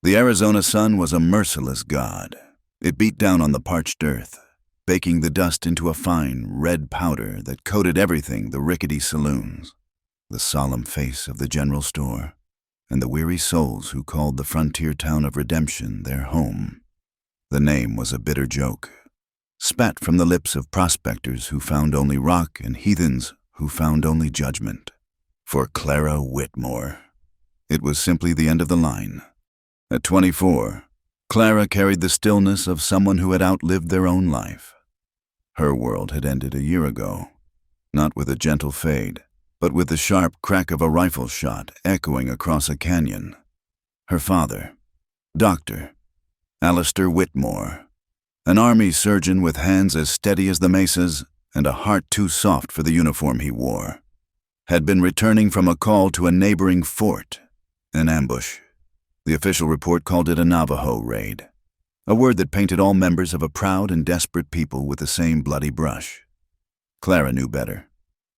The Arizona sun was a merciless god. It beat down on the parched earth, baking the dust into a fine, red powder that coated everything: the rickety saloons, the solemn face of the general store, and the weary souls who called the frontier town of Redemption their home. The name was a bitter joke, spat from the lips of prospectors who found only rock and heathens who found only judgment. For Clara Whitmore, it was simply the end of the line. At 24, Clara carried the stillness of someone who had outlived their own life. Her world had ended a year ago, not with a gentle fade, but with the sharp crack of a rifle shot echoing across a canyon. Her father, Dr. Alistair Whitmore, an army surgeon with hands as steady as the mesas and a heart too soft for the uniform he wore, had been returning from a call to a neighboring fort, an ambush. The official report called it a Navajo raid, a word that painted all members of a proud and desperate people with the same bloody brush. Clara knew better.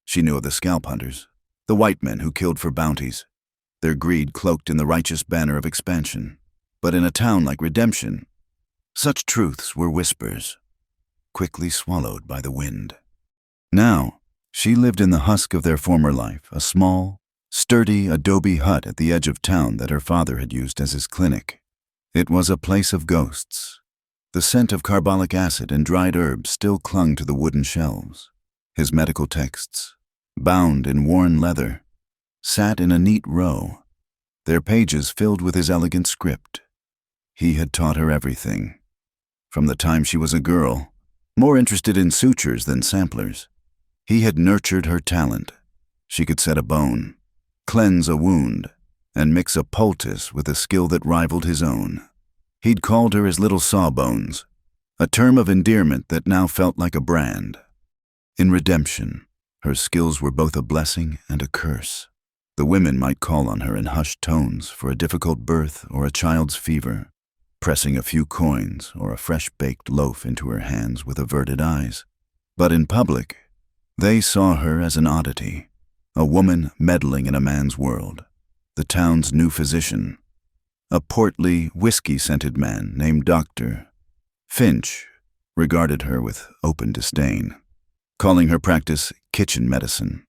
She knew of the scalp hunters, the white men who killed for bounties, their greed cloaked in the righteous banner of expansion. But in a town like Redemption, such truths were whispers, quickly swallowed by the wind. Now, she lived in the husk of their former life, a small, sturdy adobe hut at the edge of town that her father had used as his clinic. It was a place of ghosts. The scent of carbolic acid and dried herbs still clung to the wooden shelves. His medical texts, bound in worn leather, sat in a neat row, their pages filled with his elegant script. He had taught her everything. From the time she was a girl, more interested in sutures than samplers, he had nurtured her talent. She could set a bone, cleanse a wound, and mix a poultice with a skill that rivaled his own. He'd called her his little sawbones, a term of endearment that now felt like a brand. In Redemption, her skills were both a blessing and a curse. The women might call on her in hushed tones for a difficult birth or a child's fever, pressing a few coins or a fresh-baked loaf into her hands with averted eyes. But in public, they saw her as an oddity, a woman meddling in a man's world, the town's new physician, a portly, whiskey-scented man named Dr. Finch regarded her with open disdain, calling her practice kitchen medicine.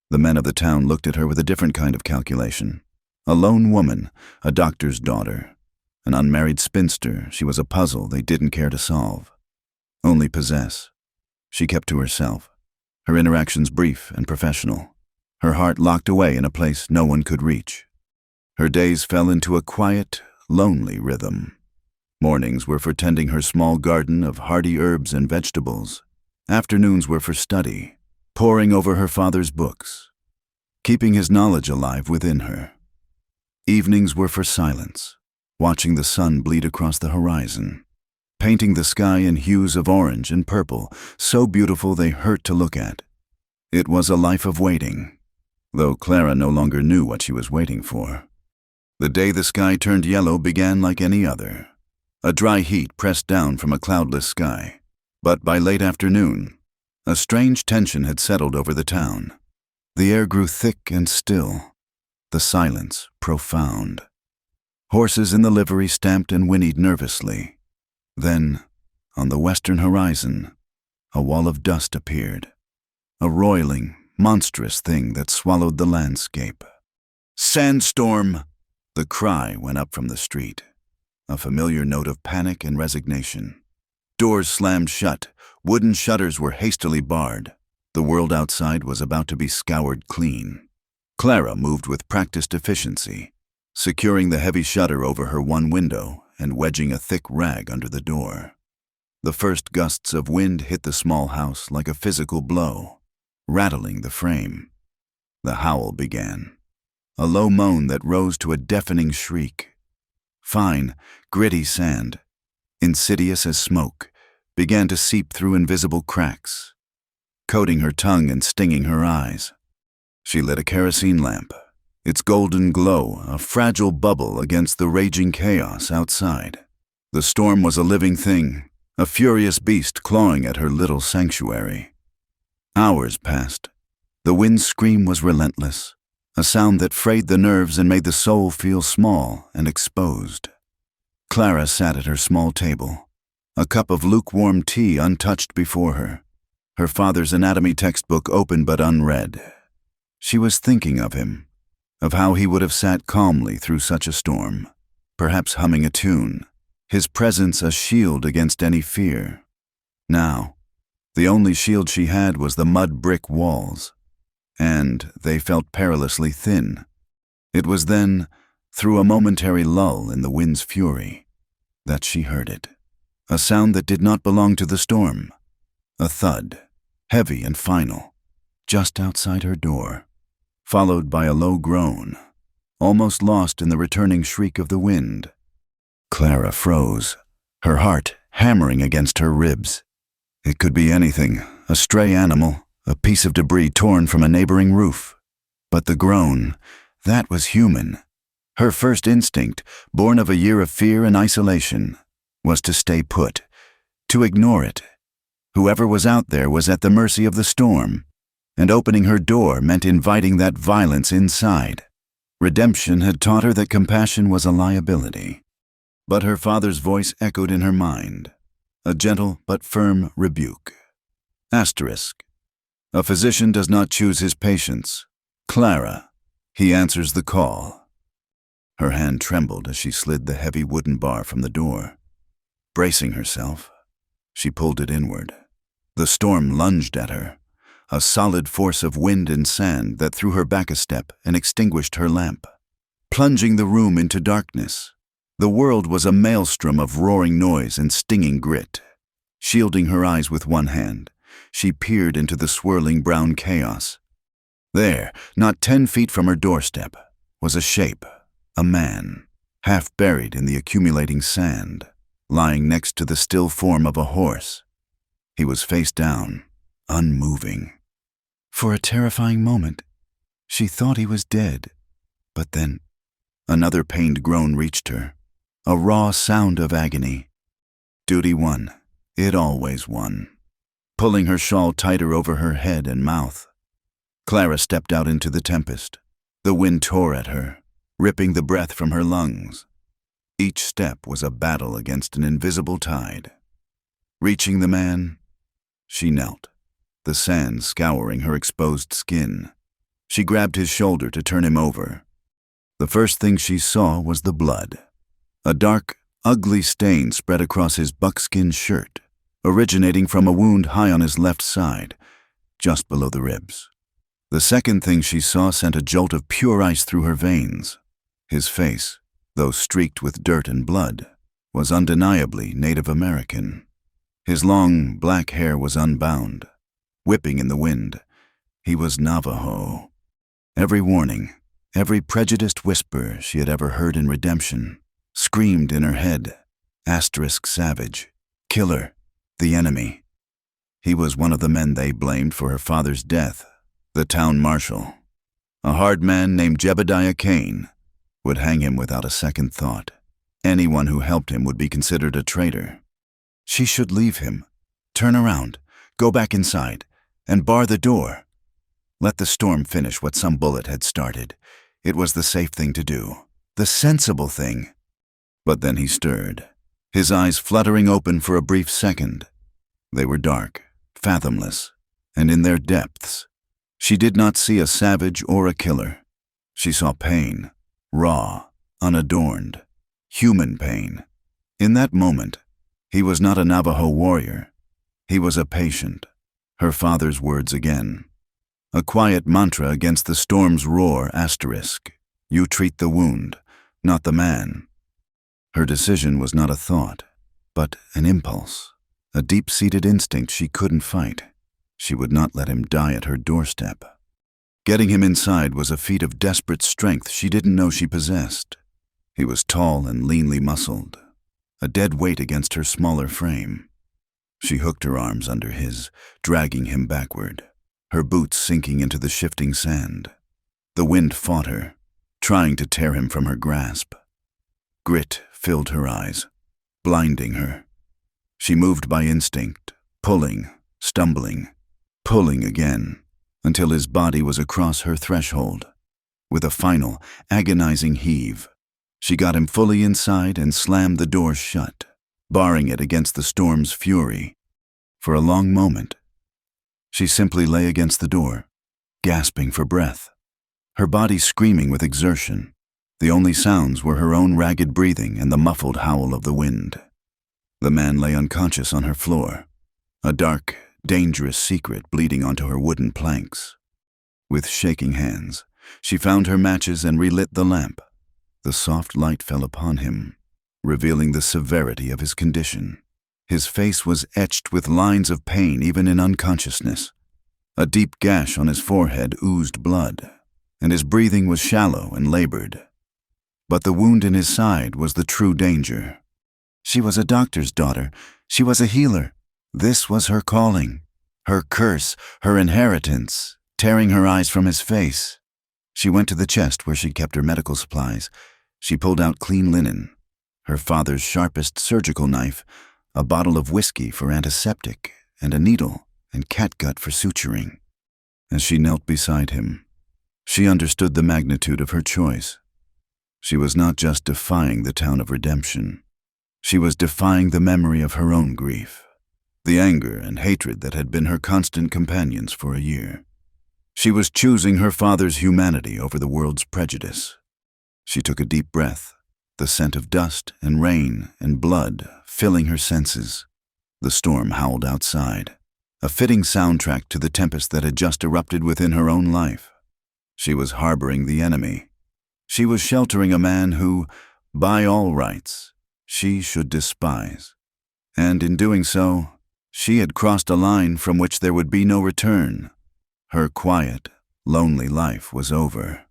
The men of the town looked at her with a different kind of calculation. A lone woman, a doctor's daughter, an unmarried spinster, she was a puzzle they didn't care to solve, only possess. She kept to herself, her interactions brief and professional, her heart locked away in a place no one could reach. Her days fell into a quiet, lonely rhythm. Mornings were for tending her small garden of hardy herbs and vegetables. Afternoons were for study, poring over her father's books, keeping his knowledge alive within her. Evenings were for silence, watching the sun bleed across the horizon, painting the sky in hues of orange and purple, so beautiful they hurt to look at. It was a life of waiting, though Clara no longer knew what she was waiting for. The day the sky turned yellow began like any other. A dry heat pressed down from a cloudless sky. But by late afternoon, a strange tension had settled over the town. The air grew thick and still, the silence profound. Horses in the livery stamped and whinnied nervously. Then, on the western horizon, a wall of dust appeared, a roiling, monstrous thing that swallowed the landscape. "Sandstorm!" The cry went up from the street, a familiar note of panic and resignation. Doors slammed shut, wooden shutters were hastily barred. The world outside was about to be scoured clean. Clara moved with practiced efficiency, securing the heavy shutter over her one window and wedging a thick rag under the door. The first gusts of wind hit the small house like a physical blow, rattling the frame. The howl began, a low moan that rose to a deafening shriek. Fine, gritty sand, insidious as smoke, began to seep through invisible cracks, coating her tongue and stinging her eyes. She lit a kerosene lamp, its golden glow a fragile bubble against the raging chaos outside. The storm was a living thing, a furious beast clawing at her little sanctuary. Hours passed. The wind's scream was relentless, a sound that frayed the nerves and made the soul feel small and exposed. Clara sat at her small table, a cup of lukewarm tea untouched before her, her father's anatomy textbook open but unread. She was thinking of him, of how he would have sat calmly through such a storm, perhaps humming a tune, his presence a shield against any fear. Now, the only shield she had was the mud brick walls, and they felt perilously thin. It was then, through a momentary lull in the wind's fury, that she heard it. A sound that did not belong to the storm. A thud, heavy and final, just outside her door, followed by a low groan, almost lost in the returning shriek of the wind. Clara froze, her heart hammering against her ribs. It could be anything, a stray animal, a piece of debris torn from a neighboring roof. But the groan, that was human. Her first instinct, born of a year of fear and isolation, was to stay put, to ignore it. Whoever was out there was at the mercy of the storm, and opening her door meant inviting that violence inside. Redemption had taught her that compassion was a liability. But her father's voice echoed in her mind, a gentle but firm rebuke. Asterisk. A physician does not choose his patients. Clara, he answers the call. Her hand trembled as she slid the heavy wooden bar from the door. Bracing herself, she pulled it inward. The storm lunged at her, a solid force of wind and sand that threw her back a step and extinguished her lamp, plunging the room into darkness. The world was a maelstrom of roaring noise and stinging grit. Shielding her eyes with one hand, she peered into the swirling brown chaos. There, not 10 feet from her doorstep, was a shape, a man, half buried in the accumulating sand, lying next to the still form of a horse. He was face down, unmoving. For a terrifying moment, she thought he was dead. But then, another pained groan reached her, a raw sound of agony. Duty won. It always won. Pulling her shawl tighter over her head and mouth, Clara stepped out into the tempest. The wind tore at her, ripping the breath from her lungs. Each step was a battle against an invisible tide. Reaching the man, she knelt, the sand scouring her exposed skin. She grabbed his shoulder to turn him over. The first thing she saw was the blood. A dark, ugly stain spread across his buckskin shirt, originating from a wound high on his left side, just below the ribs. The second thing she saw sent a jolt of pure ice through her veins. His face, though streaked with dirt and blood, was undeniably Native American. His long, black hair was unbound, whipping in the wind. He was Navajo. Every warning, every prejudiced whisper she had ever heard in redemption, screamed in her head. Asterisk savage, killer, the enemy. He was one of the men they blamed for her father's death, the town marshal. A hard man named Jebediah Kane would hang him without a second thought. Anyone who helped him would be considered a traitor. She should leave him, turn around, go back inside, and bar the door. Let the storm finish what some bullet had started. It was the safe thing to do, the sensible thing. But then he stirred, his eyes fluttering open for a brief second. They were dark, fathomless, and in their depths, she did not see a savage or a killer. She saw pain, raw, unadorned, human pain. In that moment, he was not a Navajo warrior. He was a patient. Her father's words again. A quiet mantra against the storm's roar. Asterisk. You treat the wound, not the man. Her decision was not a thought, but an impulse, a deep-seated instinct she couldn't fight. She would not let him die at her doorstep. Getting him inside was a feat of desperate strength she didn't know she possessed. He was tall and leanly muscled, a dead weight against her smaller frame. She hooked her arms under his, dragging him backward, her boots sinking into the shifting sand. The wind fought her, trying to tear him from her grasp. Grit filled her eyes, blinding her. She moved by instinct, pulling, stumbling, pulling again, until his body was across her threshold. With a final, agonizing heave, She got him fully inside and slammed the door shut, barring it against the storm's fury. For a long moment, she simply lay against the door, gasping for breath, her body screaming with exertion. The only sounds were her own ragged breathing and the muffled howl of the wind. The man lay unconscious on her floor, a dark, dangerous secret bleeding onto her wooden planks. With shaking hands, she found her matches and relit the lamp. The soft light fell upon him, revealing the severity of his condition. His face was etched with lines of pain even in unconsciousness. A deep gash on his forehead oozed blood, and his breathing was shallow and labored. But the wound in his side was the true danger. She was a doctor's daughter. She was a healer. This was her calling, her curse, her inheritance, tearing her eyes from his face. She went to the chest where she kept her medical supplies. She pulled out clean linen, her father's sharpest surgical knife, a bottle of whiskey for antiseptic, and a needle and catgut for suturing. As she knelt beside him, she understood the magnitude of her choice. She was not just defying the town of redemption. She was defying the memory of her own grief, the anger and hatred that had been her constant companions for a year. She was choosing her father's humanity over the world's prejudice. She took a deep breath, the scent of dust and rain and blood filling her senses. The storm howled outside, a fitting soundtrack to the tempest that had just erupted within her own life. She was harboring the enemy. She was sheltering a man who, by all rights, she should despise. And in doing so, she had crossed a line from which there would be no return. Her quiet, lonely life was over.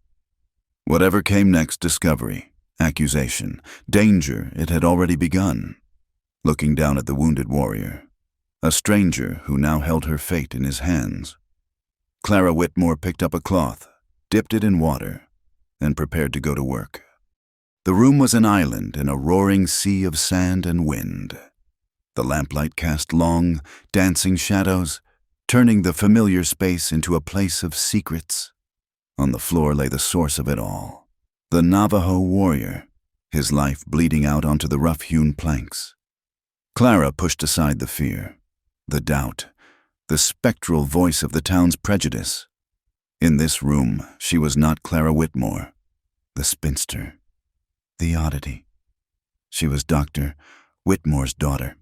Whatever came next, discovery, accusation, danger, it had already begun. Looking down at the wounded warrior, a stranger who now held her fate in his hands, Clara Whitmore picked up a cloth, dipped it in water, and prepared to go to work. The room was an island in a roaring sea of sand and wind. The lamplight cast long, dancing shadows, turning the familiar space into a place of secrets. On the floor lay the source of it all, the Navajo warrior, his life bleeding out onto the rough-hewn planks. Clara pushed aside the fear, the doubt, the spectral voice of the town's prejudice. In this room, she was not Clara Whitmore, the spinster, the oddity. She was Dr. Whitmore's daughter.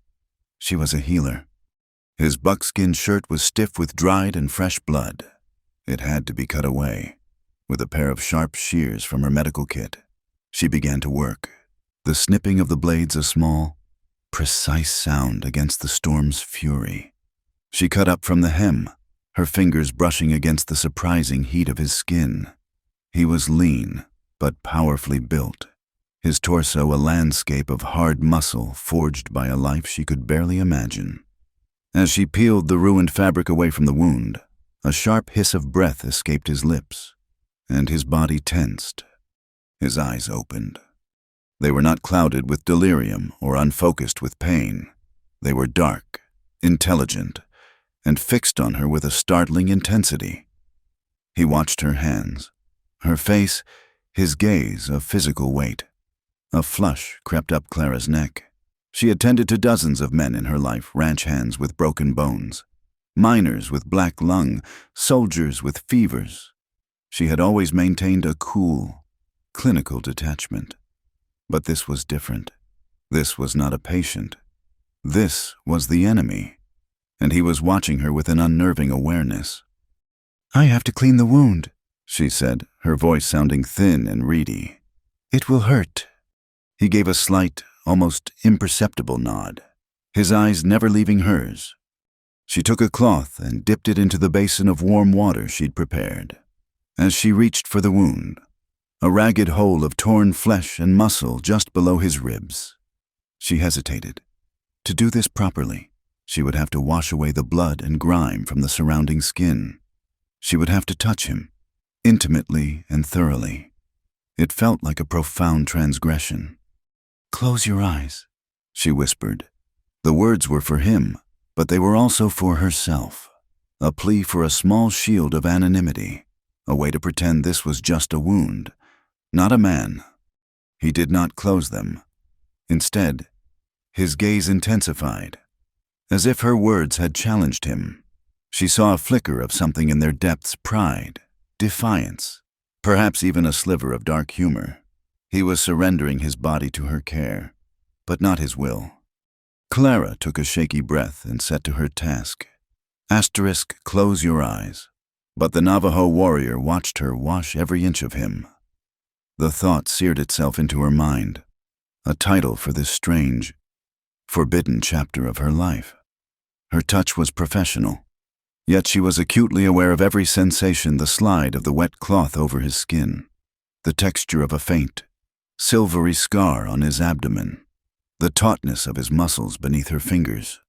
She was a healer. His buckskin shirt was stiff with dried and fresh blood. It had to be cut away. With a pair of sharp shears from her medical kit, she began to work, the snipping of the blades a small, precise sound against the storm's fury. She cut up from the hem, her fingers brushing against the surprising heat of his skin. He was lean, but powerfully built, his torso a landscape of hard muscle forged by a life she could barely imagine. As she peeled the ruined fabric away from the wound, a sharp hiss of breath escaped his lips, and his body tensed. His eyes opened. They were not clouded with delirium or unfocused with pain. They were dark, intelligent, and fixed on her with a startling intensity. He watched her hands, her face, his gaze a physical weight. A flush crept up Clara's neck. She had tended to dozens of men in her life, ranch hands with broken bones, miners with black lung, soldiers with fevers. She had always maintained a cool, clinical detachment. But this was different. This was not a patient. This was the enemy, and he was watching her with an unnerving awareness. "I have to clean the wound," she said, her voice sounding thin and reedy. "It will hurt." He gave a slight, almost imperceptible nod, his eyes never leaving hers. She took a cloth and dipped it into the basin of warm water she'd prepared. As she reached for the wound, a ragged hole of torn flesh and muscle just below his ribs. She hesitated. To do this properly, she would have to wash away the blood and grime from the surrounding skin. She would have to touch him, intimately and thoroughly. It felt like a profound transgression. "Close your eyes," she whispered. The words were for him, but they were also for herself, a plea for a small shield of anonymity, a way to pretend this was just a wound, not a man. He did not close them. Instead, his gaze intensified, as if her words had challenged him. She saw a flicker of something in their depths: pride, defiance, perhaps even a sliver of dark humor. He was surrendering his body to her care, but not his will. Clara took a shaky breath and set to her task. Asterisk, close your eyes. But the Navajo warrior watched her wash every inch of him. The thought seared itself into her mind, a title for this strange, forbidden chapter of her life. Her touch was professional, yet she was acutely aware of every sensation: the slide of the wet cloth over his skin, the texture of a faint, silvery scar on his abdomen, the tautness of his muscles beneath her fingers.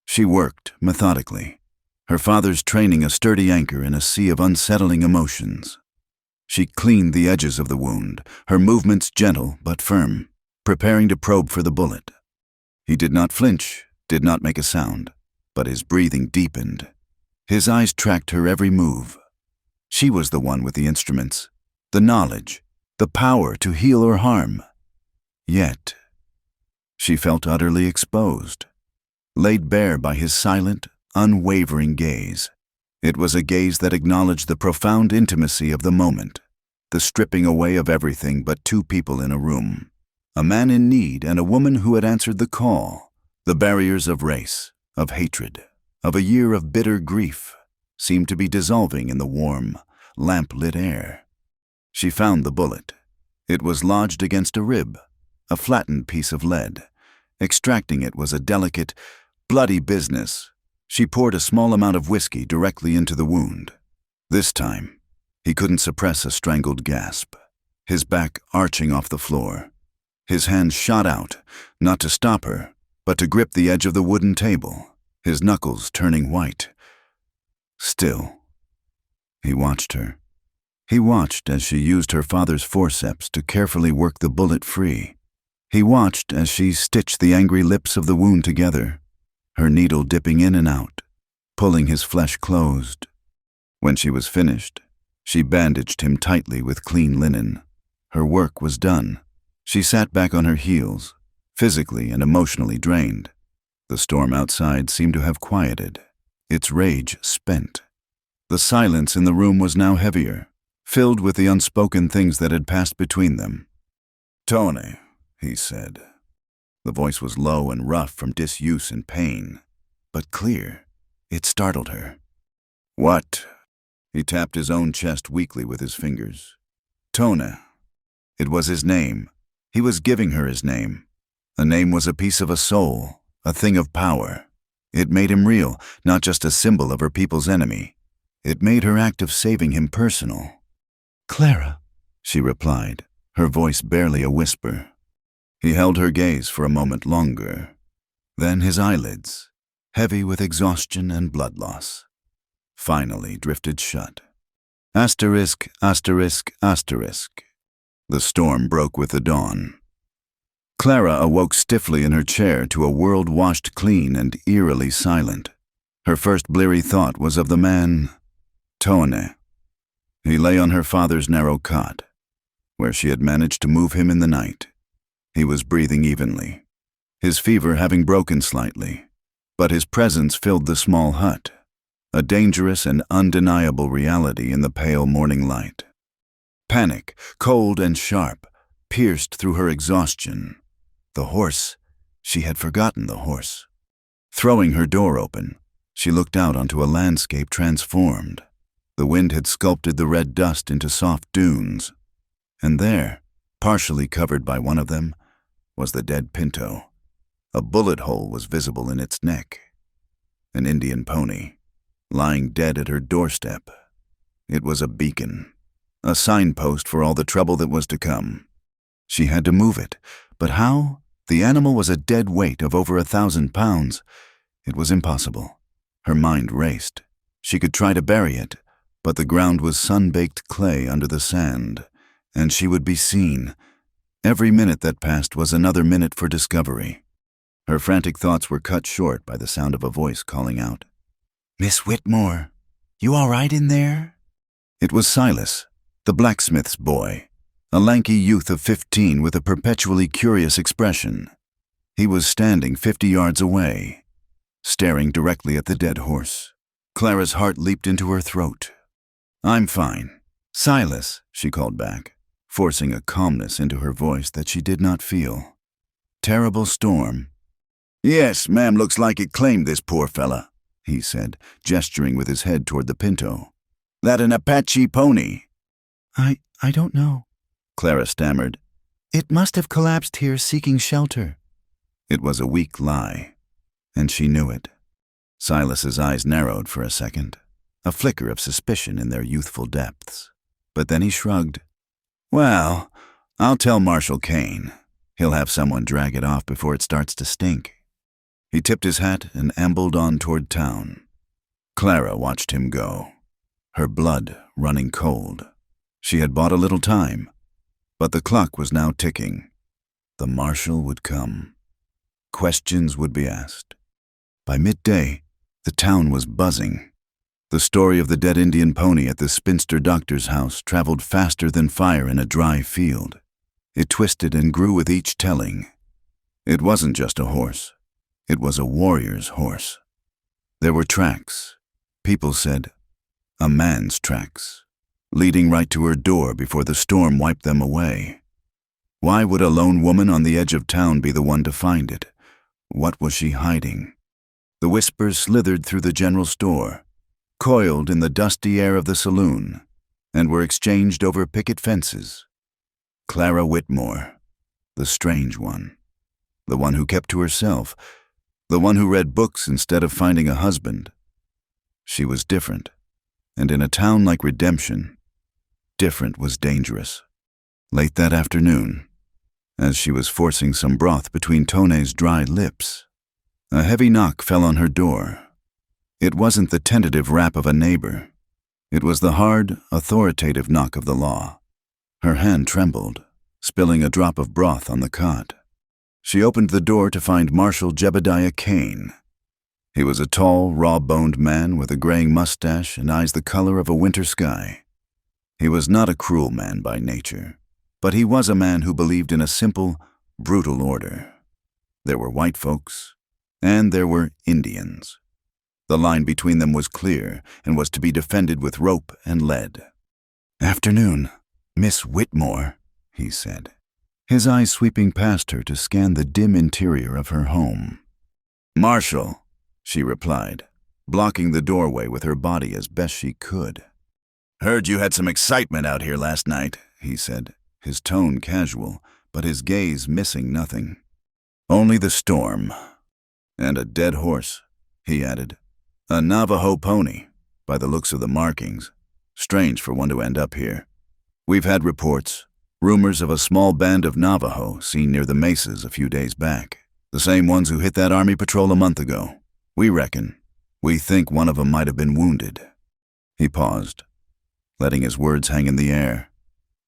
She worked methodically, her father's training a sturdy anchor in a sea of unsettling emotions. She cleaned the edges of the wound, her movements gentle but firm, preparing to probe for the bullet. He did not flinch, did not make a sound, but his breathing deepened. His eyes tracked her every move. She was the one with the instruments, the knowledge, the power to heal or harm. Yet, she felt utterly exposed, laid bare by his silent, unwavering gaze. It was a gaze that acknowledged the profound intimacy of the moment, the stripping away of everything but two people in a room, a man in need and a woman who had answered the call. The barriers of race, of hatred, of a year of bitter grief seemed to be dissolving in the warm, lamp-lit air. She found the bullet. It was lodged against a rib, a flattened piece of lead. Extracting it was a delicate, bloody business. She poured a small amount of whiskey directly into the wound. This time, he couldn't suppress a strangled gasp, his back arching off the floor. His hands shot out, not to stop her, but to grip the edge of the wooden table, his knuckles turning white. Still, he watched her. He watched as she used her father's forceps to carefully work the bullet free. He watched as she stitched the angry lips of the wound together, her needle dipping in and out, pulling his flesh closed. When she was finished, she bandaged him tightly with clean linen. Her work was done. She sat back on her heels, physically and emotionally drained. The storm outside seemed to have quieted, its rage spent. The silence in the room was now heavier, filled with the unspoken things that had passed between them. "Tony," he said. The voice was low and rough from disuse and pain, but clear. It startled her. "What?" He tapped his own chest weakly with his fingers. Tony. It was his name. He was giving her his name. A name was a piece of a soul, a thing of power. It made him real, not just a symbol of her people's enemy. It made her act of saving him personal. "Clara," she replied, her voice barely a whisper. He held her gaze for a moment longer. Then his eyelids, heavy with exhaustion and blood loss, finally drifted shut. Asterisk, asterisk, asterisk. The storm broke with the dawn. Clara awoke stiffly in her chair to a world washed clean and eerily silent. Her first bleary thought was of the man, Tony. He lay on her father's narrow cot, where she had managed to move him in the night. He was breathing evenly, his fever having broken slightly, but his presence filled the small hut, a dangerous and undeniable reality in the pale morning light. Panic, cold and sharp, pierced through her exhaustion. The horse, she had forgotten the horse. Throwing her door open, she looked out onto a landscape transformed. The wind had sculpted the red dust into soft dunes, and there, partially covered by one of them, was the dead pinto. A bullet hole was visible in its neck. An Indian pony, lying dead at her doorstep. It was a beacon, a signpost for all the trouble that was to come. She had to move it, but how? The animal was a dead weight of over 1,000 pounds. It was impossible. Her mind raced. She could try to bury it, but the ground was sun-baked clay under the sand, and she would be seen. Every minute that passed was another minute for discovery. Her frantic thoughts were cut short by the sound of a voice calling out, "Miss Whitmore, you all right in there?" It was Silas, the blacksmith's boy, a lanky youth of 15 with a perpetually curious expression. He was standing 50 yards away, staring directly at the dead horse. Clara's heart leaped into her throat. "I'm fine. Silas," she called back, forcing a calmness into her voice that she did not feel. "Terrible storm." "Yes, ma'am, looks like it claimed this poor fella," he said, gesturing with his head toward the Pinto. "That an Apache pony?" I don't know," Clara stammered. "It must have collapsed here seeking shelter." It was a weak lie, and she knew it. Silas's eyes narrowed for a second, a flicker of suspicion in their youthful depths. But then he shrugged. "Well, I'll tell Marshal Kane. He'll have someone drag it off before it starts to stink." He tipped his hat and ambled on toward town. Clara watched him go, her blood running cold. She had bought a little time, but the clock was now ticking. The marshal would come. Questions would be asked. By midday, the town was buzzing. The story of the dead Indian pony at the spinster doctor's house traveled faster than fire in a dry field. It twisted and grew with each telling. It wasn't just a horse. It was a warrior's horse. There were tracks. People said, a man's tracks, leading right to her door before the storm wiped them away. Why would a lone woman on the edge of town be the one to find it? What was she hiding? The whispers slithered through the general store, coiled in the dusty air of the saloon, and were exchanged over picket fences. Clara Whitmore, the strange one, the one who kept to herself, the one who read books instead of finding a husband. She was different, and in a town like Redemption, different was dangerous. Late that afternoon, as she was forcing some broth between Tone's dry lips, a heavy knock fell on her door. It wasn't the tentative rap of a neighbor. It was the hard, authoritative knock of the law. Her hand trembled, spilling a drop of broth on the cot. She opened the door to find Marshal Jebediah Kane. He was a tall, raw-boned man with a graying mustache and eyes the color of a winter sky. He was not a cruel man by nature, but he was a man who believed in a simple, brutal order. There were white folks, and there were Indians. The line between them was clear and was to be defended with rope and lead. "Afternoon, Miss Whitmore," he said, his eyes sweeping past her to scan the dim interior of her home. "Marshal," she replied, blocking the doorway with her body as best she could. "Heard you had some excitement out here last night," he said, his tone casual, but his gaze missing nothing. "Only the storm. And a dead horse," he added. "A Navajo pony, by the looks of the markings. Strange for one to end up here. We've had reports, rumors of a small band of Navajo seen near the mesas a few days back. The same ones who hit that army patrol a month ago. We think one of them might have been wounded." He paused, letting his words hang in the air.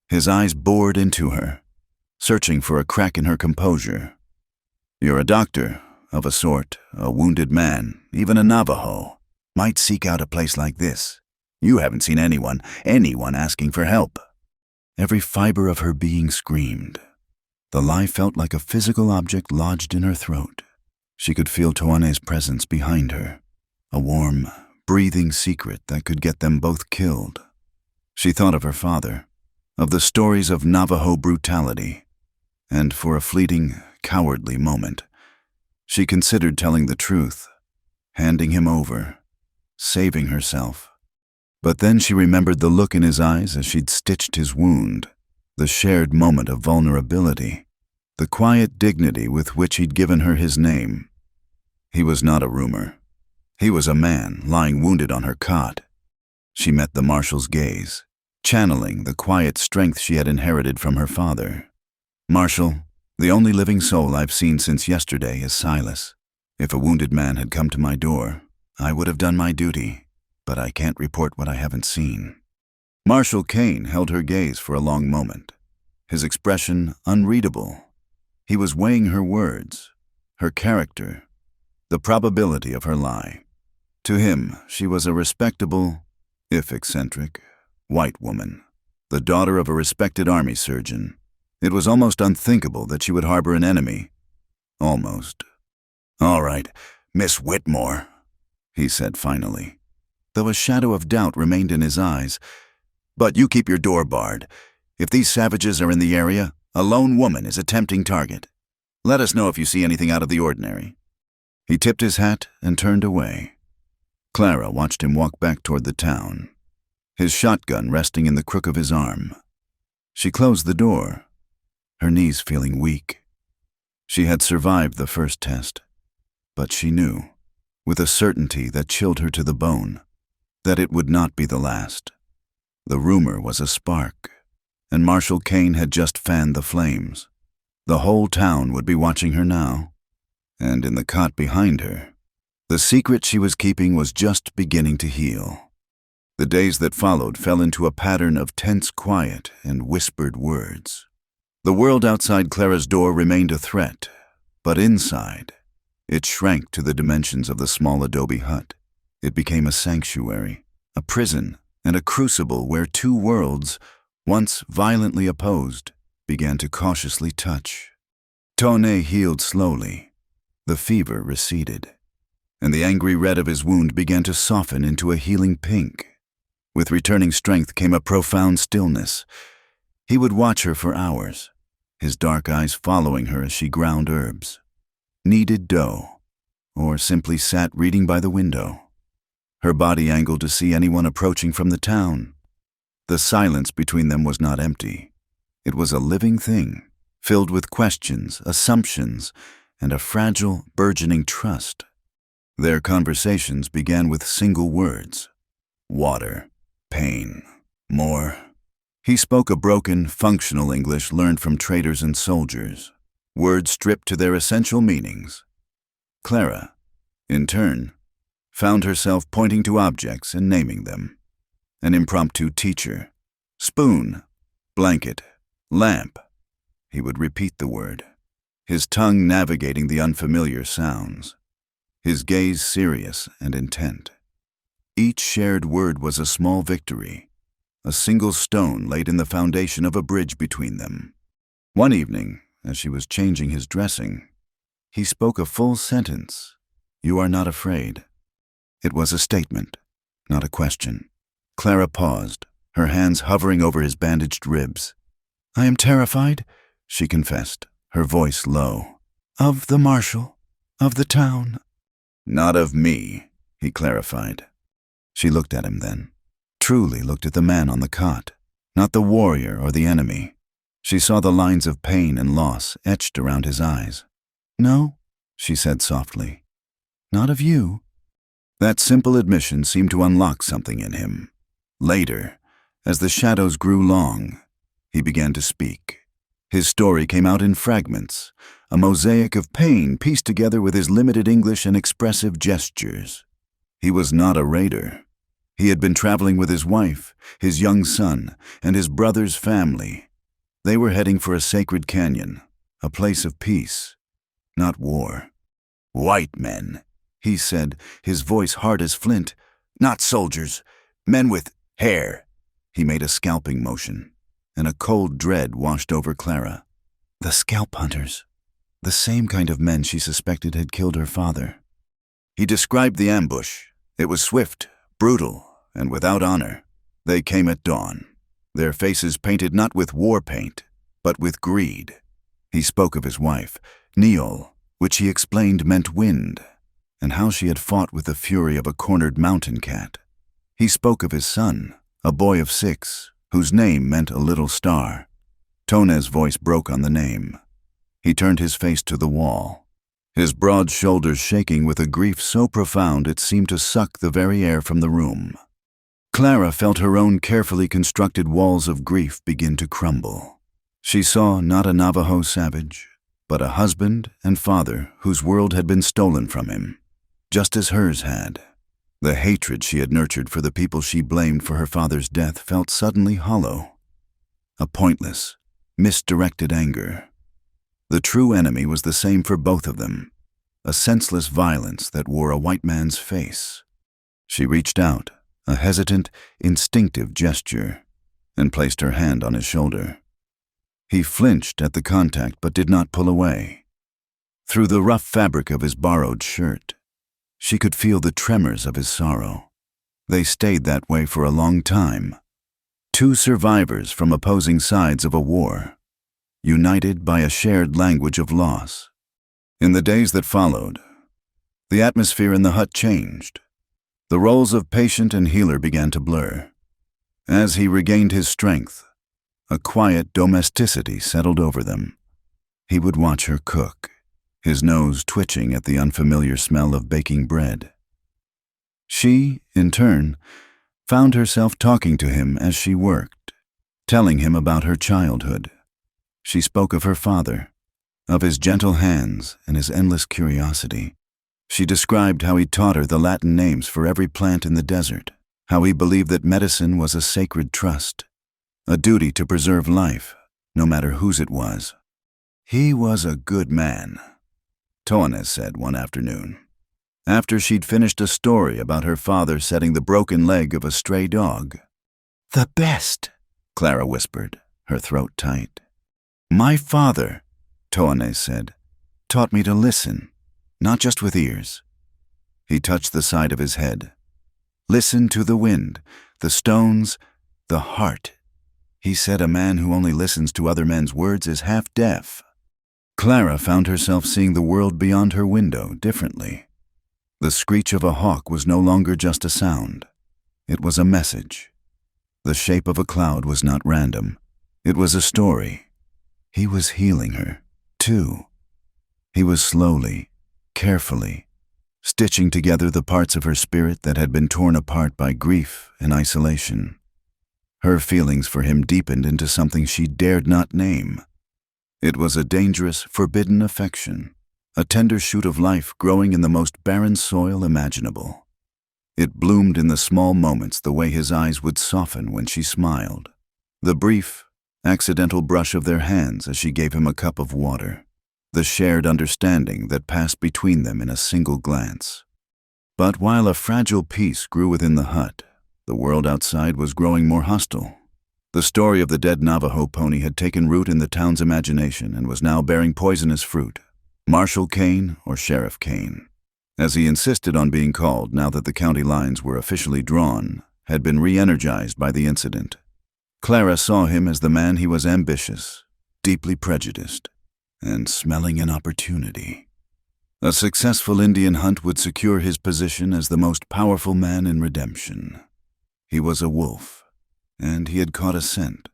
His eyes bored into her, searching for a crack in her composure. "You're a doctor, of a sort. A wounded man, even a Navajo, might seek out a place like this. You haven't seen anyone asking for help." Every fiber of her being screamed. The lie felt like a physical object lodged in her throat. She could feel Toane's presence behind her, a warm, breathing secret that could get them both killed. She thought of her father, of the stories of Navajo brutality, and for a fleeting, cowardly moment, she considered telling the truth, handing him over, saving herself. But then she remembered the look in his eyes as she'd stitched his wound, the shared moment of vulnerability, the quiet dignity with which he'd given her his name. He was not a rumor. He was a man lying wounded on her cot. She met the marshal's gaze, channeling the quiet strength she had inherited from her father. "Marshal, the only living soul I've seen since yesterday is Silas. If a wounded man had come to my door, I would have done my duty, but I can't report what I haven't seen." Marshal Kane held her gaze for a long moment, his expression unreadable. He was weighing her words, her character, the probability of her lie. To him, she was a respectable, if eccentric, white woman, the daughter of a respected army surgeon. It was almost unthinkable that she would harbor an enemy. Almost. "All right, Miss Whitmore," he said finally, though a shadow of doubt remained in his eyes. "But you keep your door barred. If these savages are in the area, a lone woman is a tempting target. Let us know if you see anything out of the ordinary." He tipped his hat and turned away. Clara watched him walk back toward the town, his shotgun resting in the crook of his arm. She closed the door, her knees feeling weak. She had survived the first test, but she knew, with a certainty that chilled her to the bone, that it would not be the last. The rumor was a spark, and Marshal Kane had just fanned the flames. The whole town would be watching her now, and in the cot behind her, the secret she was keeping was just beginning to heal. The days that followed fell into a pattern of tense quiet and whispered words. The world outside Clara's door remained a threat, but inside, it shrank to the dimensions of the small adobe hut. It became a sanctuary, a prison, and a crucible where two worlds, once violently opposed, began to cautiously touch. Tone healed slowly. The fever receded, and the angry red of his wound began to soften into a healing pink. With returning strength came a profound stillness. He would watch her for hours, his dark eyes following her as she ground herbs, kneaded dough, or simply sat reading by the window, her body angled to see anyone approaching from the town. The silence between them was not empty. It was a living thing, filled with questions, assumptions, and a fragile, burgeoning trust. Their conversations began with single words: water, pain, more. He spoke a broken, functional English learned from traders and soldiers, words stripped to their essential meanings. Clara, in turn, found herself pointing to objects and naming them. An impromptu teacher, spoon, blanket, lamp. He would repeat the word, his tongue navigating the unfamiliar sounds, his gaze serious and intent. Each shared word was a small victory, a single stone laid in the foundation of a bridge between them. One evening, as she was changing his dressing, he spoke a full sentence: "You are not afraid." It was a statement, not a question. Clara paused, her hands hovering over his bandaged ribs. "I am terrified," she confessed, her voice low. "Of the marshal, of the town." "Not of me," he clarified. She looked at him then, truly looked at the man on the cot, not the warrior or the enemy. She saw the lines of pain and loss etched around his eyes. "No," she said softly, "not of you." That simple admission seemed to unlock something in him. Later, as the shadows grew long, he began to speak. His story came out in fragments, a mosaic of pain pieced together with his limited English and expressive gestures. He was not a raider. He had been traveling with his wife, his young son, and his brother's family. They were heading for a sacred canyon, a place of peace, not war. "White men," he said, his voice hard as flint. "Not soldiers, men with hair." He made a scalping motion, and a cold dread washed over Clara. The scalp hunters, the same kind of men she suspected had killed her father. He described the ambush. It was swift, brutal, and without honor. They came at dawn, their faces painted not with war paint, but with greed. He spoke of his wife, Neol, which he explained meant wind, and how she had fought with the fury of a cornered mountain cat. He spoke of his son, a boy of 6, whose name meant a little star. Tone's voice broke on the name. He turned his face to the wall, his broad shoulders shaking with a grief so profound it seemed to suck the very air from the room. Clara felt her own carefully constructed walls of grief begin to crumble. She saw not a Navajo savage, but a husband and father whose world had been stolen from him, just as hers had. The hatred she had nurtured for the people she blamed for her father's death felt suddenly hollow. A pointless, misdirected anger. The true enemy was the same for both of them, a senseless violence that wore a white man's face. She reached out, a hesitant, instinctive gesture, and placed her hand on his shoulder. He flinched at the contact but did not pull away. Through the rough fabric of his borrowed shirt, she could feel the tremors of his sorrow. They stayed that way for a long time. Two survivors from opposing sides of a war, united by a shared language of loss. In the days that followed, the atmosphere in the hut changed. The roles of patient and healer began to blur. As he regained his strength, a quiet domesticity settled over them. He would watch her cook, his nose twitching at the unfamiliar smell of baking bread. She, in turn, found herself talking to him as she worked, telling him about her childhood. She spoke of her father, of his gentle hands and his endless curiosity. She described how he taught her the Latin names for every plant in the desert, how he believed that medicine was a sacred trust, a duty to preserve life, no matter whose it was. He was a good man, Toanes said one afternoon, after she'd finished a story about her father setting the broken leg of a stray dog. The best, Clara whispered, her throat tight. My father, Toanes said, taught me to listen, not just with ears. He touched the side of his head. Listen to the wind, the stones, the heart. He said a man who only listens to other men's words is half deaf. Clara found herself seeing the world beyond her window differently. The screech of a hawk was no longer just a sound. It was a message. The shape of a cloud was not random. It was a story. He was healing her, too. He was slowly, carefully, stitching together the parts of her spirit that had been torn apart by grief and isolation. Her feelings for him deepened into something she dared not name. It was a dangerous, forbidden affection, a tender shoot of life growing in the most barren soil imaginable. It bloomed in the small moments, the way his eyes would soften when she smiled, the brief, accidental brush of their hands as she gave him a cup of water, the shared understanding that passed between them in a single glance. But while a fragile peace grew within the hut, the world outside was growing more hostile. The story of the dead Navajo pony had taken root in the town's imagination and was now bearing poisonous fruit. Marshal Kane or Sheriff Kane, as he insisted on being called now that the county lines were officially drawn, had been re-energized by the incident. Clara saw him as the man he was: ambitious, deeply prejudiced, and smelling an opportunity. A successful Indian hunt would secure his position as the most powerful man in redemption. He was a wolf, and he had caught a scent.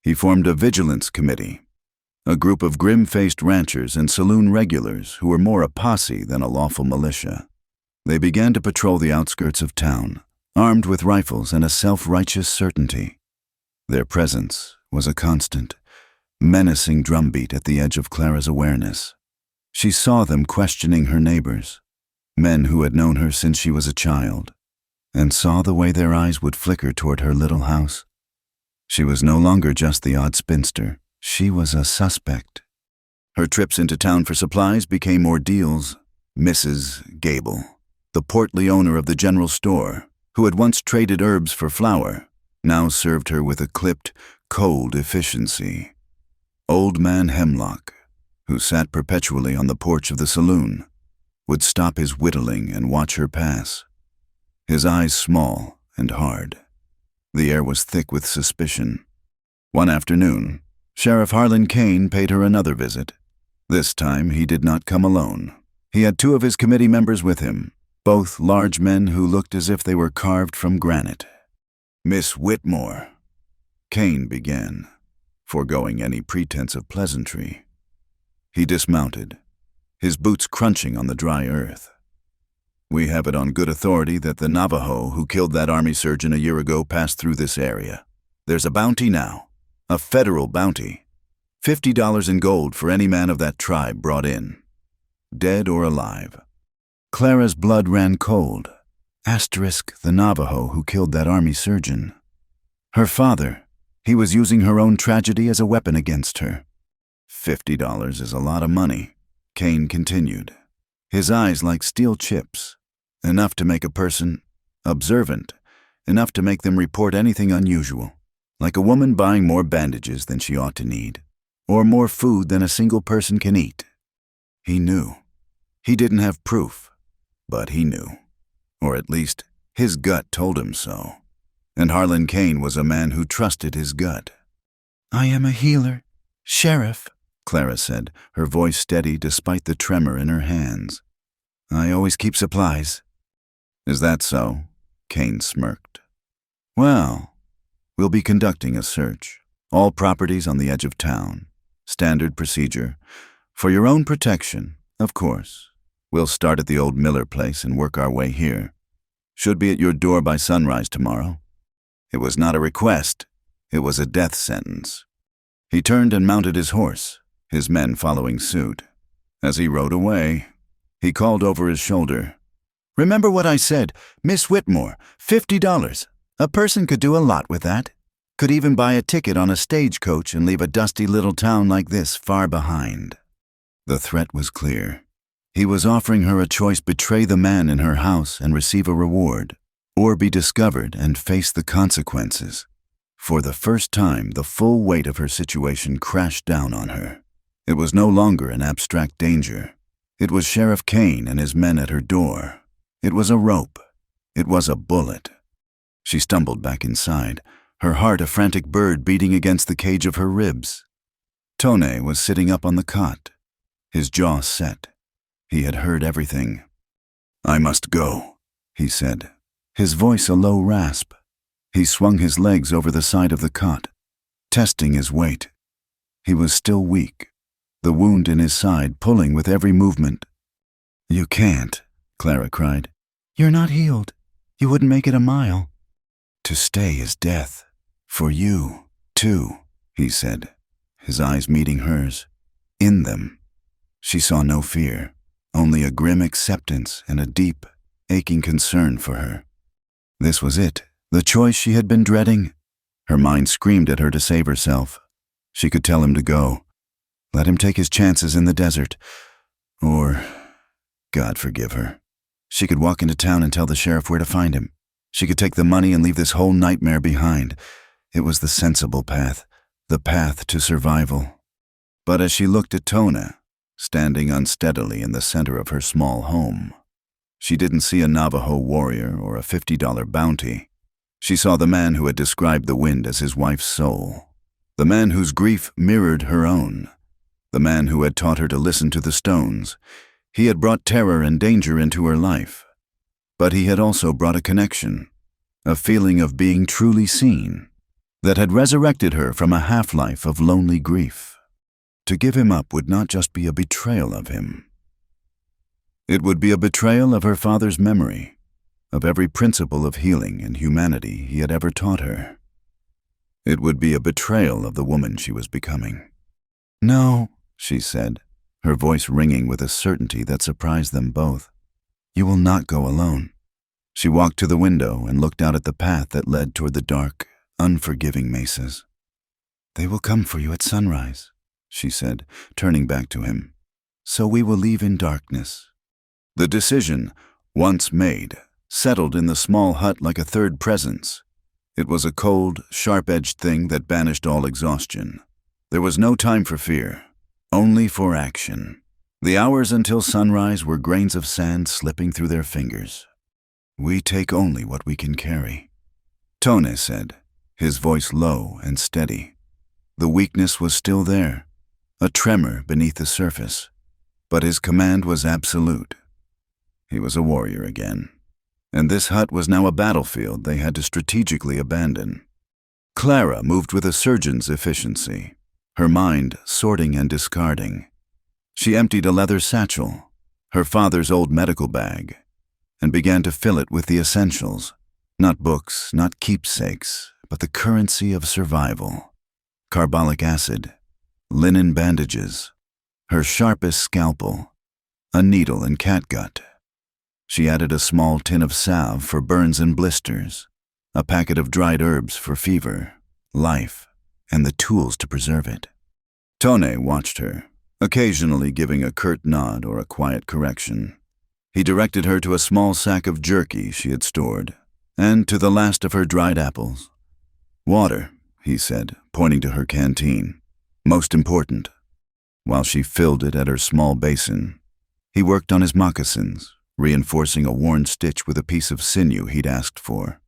He formed a vigilance committee, a group of grim-faced ranchers and saloon regulars who were more a posse than a lawful militia. They began to patrol the outskirts of town, armed with rifles and a self-righteous certainty. Their presence was a constant, menacing drumbeat at the edge of Clara's awareness. She saw them questioning her neighbors, men who had known her since she was a child, and saw the way their eyes would flicker toward her little house. She was no longer just the odd spinster. She was a suspect. Her trips into town for supplies became ordeals. Mrs. Gable, the portly owner of the general store, who had once traded herbs for flour, now served her with a clipped, cold efficiency. Old man Hemlock, who sat perpetually on the porch of the saloon, would stop his whittling and watch her pass, his eyes small and hard. The air was thick with suspicion. One afternoon, Sheriff Harlan Kane paid her another visit. This time he did not come alone. He had two of his committee members with him, both large men who looked as if they were carved from granite. Miss Whitmore, Kane began, foregoing any pretense of pleasantry. He dismounted, his boots crunching on the dry earth. We have it on good authority that the Navajo who killed that army surgeon a year ago passed through this area. There's a bounty now, a federal bounty, $50 in gold for any man of that tribe brought in, dead or alive. Clara's blood ran cold. Asterisk the Navajo who killed that army surgeon. Her father, he was using her own tragedy as a weapon against her. $50 is a lot of money, Kane continued, his eyes like steel chips, enough to make a person observant, enough to make them report anything unusual, like a woman buying more bandages than she ought to need, or more food than a single person can eat. He knew. He didn't have proof, but he knew. Or at least, his gut told him so. And Harlan Kane was a man who trusted his gut. I am a healer, Sheriff, Clara said, her voice steady despite the tremor in her hands. I always keep supplies. Is that so? Kane smirked. Well, we'll be conducting a search. All properties on the edge of town. Standard procedure. For your own protection, of course. We'll start at the old Miller place and work our way here. Should be at your door by sunrise tomorrow. It was not a request. It was a death sentence. He turned and mounted his horse, his men following suit. As he rode away, he called over his shoulder. Remember what I said, Miss Whitmore, $50. A person could do a lot with that. Could even buy a ticket on a stagecoach and leave a dusty little town like this far behind. The threat was clear. He was offering her a choice: betray the man in her house and receive a reward, or be discovered and face the consequences. For the first time, the full weight of her situation crashed down on her. It was no longer an abstract danger. It was Sheriff Kane and his men at her door. It was a rope. It was a bullet. She stumbled back inside, her heart a frantic bird beating against the cage of her ribs. Tone was sitting up on the cot, his jaw set. He had heard everything. I must go, he said, his voice a low rasp. He swung his legs over the side of the cot, testing his weight. He was still weak, the wound in his side pulling with every movement. You can't, Clara cried. You're not healed. You wouldn't make it a mile. To stay is death. For you, too, he said, his eyes meeting hers. In them, she saw no fear, only a grim acceptance and a deep, aching concern for her. This was it, the choice she had been dreading. Her mind screamed at her to save herself. She could tell him to go. Let him take his chances in the desert. Or, God forgive her. She could walk into town and tell the sheriff where to find him. She could take the money and leave this whole nightmare behind. It was the sensible path, the path to survival. But as she looked at Tona, standing unsteadily in the center of her small home, she didn't see a Navajo warrior or a $50 bounty. She saw the man who had described the wind as his wife's soul, the man whose grief mirrored her own, the man who had taught her to listen to the stones. He had brought terror and danger into her life, but he had also brought a connection, a feeling of being truly seen, that had resurrected her from a half-life of lonely grief. To give him up would not just be a betrayal of him. It would be a betrayal of her father's memory, of every principle of healing and humanity he had ever taught her. It would be a betrayal of the woman she was becoming. No, she said, her voice ringing with a certainty that surprised them both. You will not go alone. She walked to the window and looked out at the path that led toward the dark, unforgiving mesas. They will come for you at sunrise, she said, turning back to him. So we will leave in darkness. The decision, once made, settled in the small hut like a third presence. It was a cold, sharp-edged thing that banished all exhaustion. There was no time for fear, only for action. The hours until sunrise were grains of sand slipping through their fingers. We take only what we can carry, Tone said, his voice low and steady. The weakness was still there, a tremor beneath the surface, but his command was absolute. He was a warrior again, and this hut was now a battlefield they had to strategically abandon. Clara moved with a surgeon's efficiency, her mind sorting and discarding. She emptied a leather satchel, her father's old medical bag, and began to fill it with the essentials, not books, not keepsakes, but the currency of survival. Carbolic acid, linen bandages, her sharpest scalpel, a needle and catgut. She added a small tin of salve for burns and blisters, a packet of dried herbs for fever, life, and the tools to preserve it. Tone watched her, occasionally giving a curt nod or a quiet correction. He directed her to a small sack of jerky she had stored, and to the last of her dried apples. Water, he said, pointing to her canteen. Most important. While she filled it at her small basin, he worked on his moccasins, reinforcing a worn stitch with a piece of sinew he'd asked for.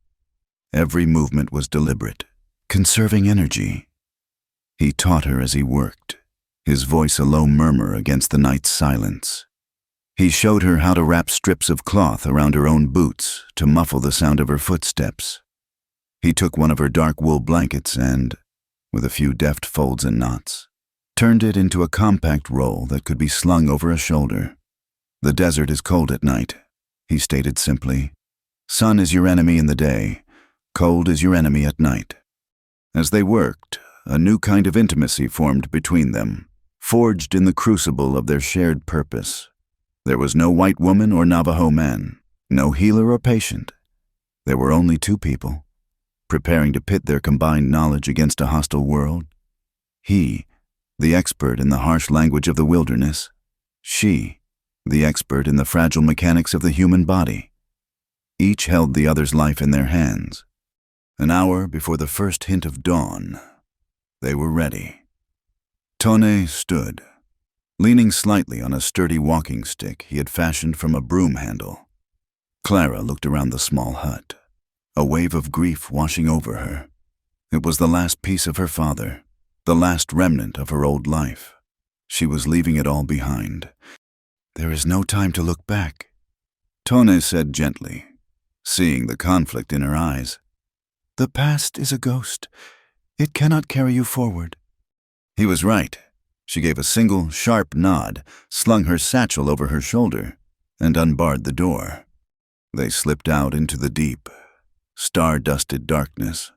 Every movement was deliberate, conserving energy. He taught her as he worked, his voice a low murmur against the night's silence. He showed her how to wrap strips of cloth around her own boots to muffle the sound of her footsteps. He took one of her dark wool blankets and, with a few deft folds and knots, turned it into a compact roll that could be slung over a shoulder. "The desert is cold at night," he stated simply. "Sun is your enemy in the day. Cold is your enemy at night." As they worked, a new kind of intimacy formed between them, forged in the crucible of their shared purpose. There was no white woman or Navajo man, no healer or patient. There were only two people, preparing to pit their combined knowledge against a hostile world. He, the expert in the harsh language of the wilderness. She, the expert in the fragile mechanics of the human body. Each held the other's life in their hands. An hour before the first hint of dawn, they were ready. Tone stood, leaning slightly on a sturdy walking stick he had fashioned from a broom handle. Clara looked around the small hut, a wave of grief washing over her. It was the last piece of her father, the last remnant of her old life. She was leaving it all behind. "There is no time to look back," Tone said gently, seeing the conflict in her eyes. "The past is a ghost. It cannot carry you forward." He was right. She gave a single, sharp nod, slung her satchel over her shoulder, and unbarred the door. They slipped out into the deep, star-dusted darkness.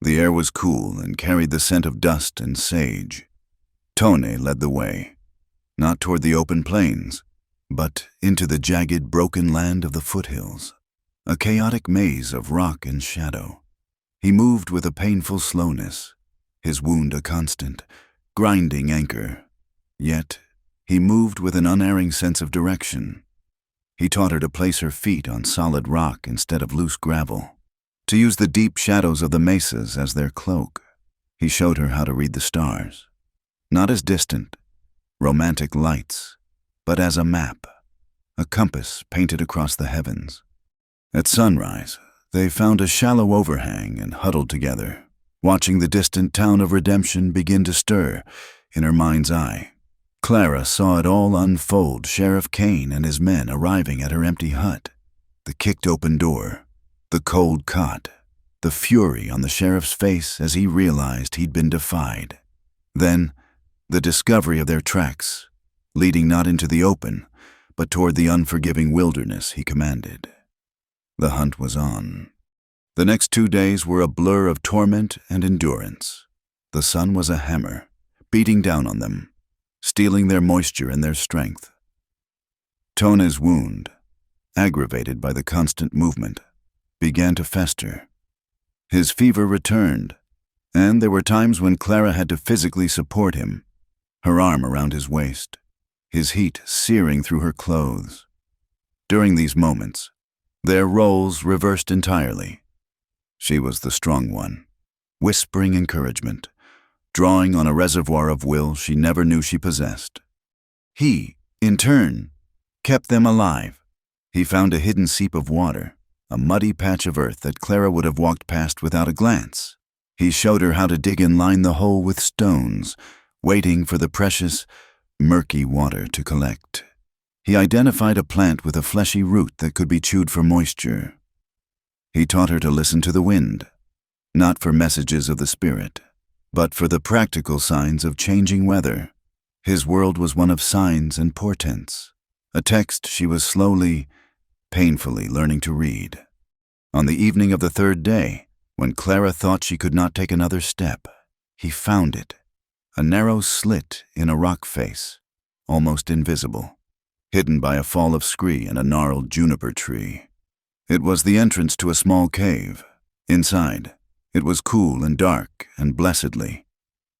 The air was cool and carried the scent of dust and sage. Tone led the way, not toward the open plains, but into the jagged, broken land of the foothills, a chaotic maze of rock and shadow. He moved with a painful slowness, his wound a constant, grinding anchor. Yet, he moved with an unerring sense of direction. He taught her to place her feet on solid rock instead of loose gravel, to use the deep shadows of the mesas as their cloak. He showed her how to read the stars, not as distant, romantic lights, but as a map, a compass painted across the heavens. At sunrise, they found a shallow overhang and huddled together, watching the distant town of Redemption begin to stir in her mind's eye. Clara saw it all unfold, Sheriff Kane and his men arriving at her empty hut, the kicked-open door, the cold cot, the fury on the sheriff's face as he realized he'd been defied. Then, the discovery of their tracks, leading not into the open, but toward the unforgiving wilderness he commanded. The hunt was on. The next 2 days were a blur of torment and endurance. The sun was a hammer, beating down on them, stealing their moisture and their strength. Tone's wound, aggravated by the constant movement, began to fester. His fever returned, and there were times when Clara had to physically support him, her arm around his waist, his heat searing through her clothes. During these moments, their roles reversed entirely. She was the strong one, whispering encouragement, drawing on a reservoir of will she never knew she possessed. He, in turn, kept them alive. He found a hidden seep of water, a muddy patch of earth that Clara would have walked past without a glance. He showed her how to dig and line the hole with stones, waiting for the precious, murky water to collect. He identified a plant with a fleshy root that could be chewed for moisture. He taught her to listen to the wind, not for messages of the spirit, but for the practical signs of changing weather. His world was one of signs and portents, a text she was slowly, painfully learning to read. On the evening of the 3rd day, when Clara thought she could not take another step, he found it, a narrow slit in a rock face, almost invisible, hidden by a fall of scree and a gnarled juniper tree. It was the entrance to a small cave. Inside, it was cool and dark, and blessedly,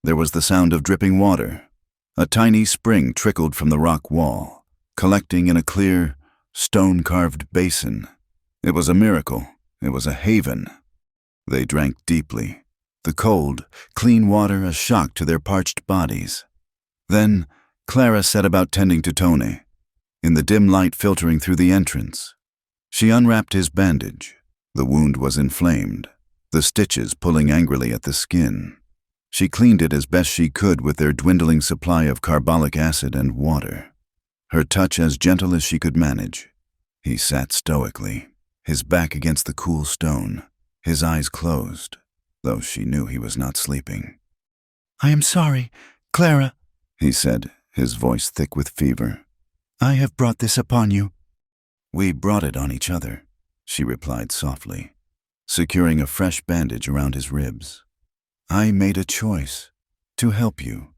there was the sound of dripping water. A tiny spring trickled from the rock wall, collecting in a clear, stone-carved basin. It was a miracle. It was a haven. They drank deeply, the cold, clean water a shock to their parched bodies. Then Clara set about tending to Tone, in the dim light filtering through the entrance. She unwrapped his bandage. The wound was inflamed, the stitches pulling angrily at the skin. She cleaned it as best she could with their dwindling supply of carbolic acid and water, her touch as gentle as she could manage. He sat stoically, his back against the cool stone, his eyes closed, though she knew he was not sleeping. I am sorry, Clara, he said, his voice thick with fever. I have brought this upon you. We brought it on each other, she replied softly, securing a fresh bandage around his ribs. I made a choice to help you.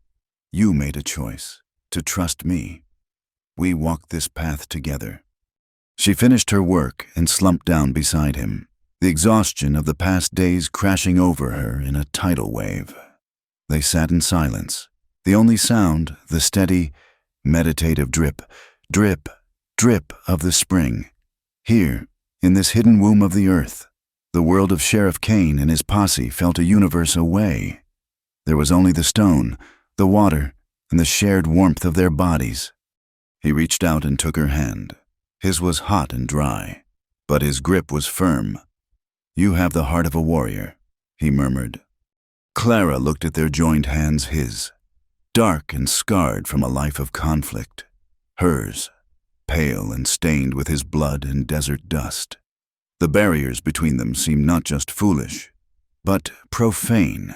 You made a choice to trust me. We walked this path together. She finished her work and slumped down beside him, the exhaustion of the past days crashing over her in a tidal wave. They sat in silence, the only sound the steady, meditative drip, drip, drip of the spring. Here, in this hidden womb of the earth, the world of Sheriff Kane and his posse felt a universe away. There was only the stone, the water, and the shared warmth of their bodies. He reached out and took her hand. His was hot and dry, but his grip was firm. You have the heart of a warrior, he murmured. Clara looked at their joined hands, his, dark and scarred from a life of conflict. Hers, pale and stained with his blood and desert dust. The barriers between them seemed not just foolish, but profane.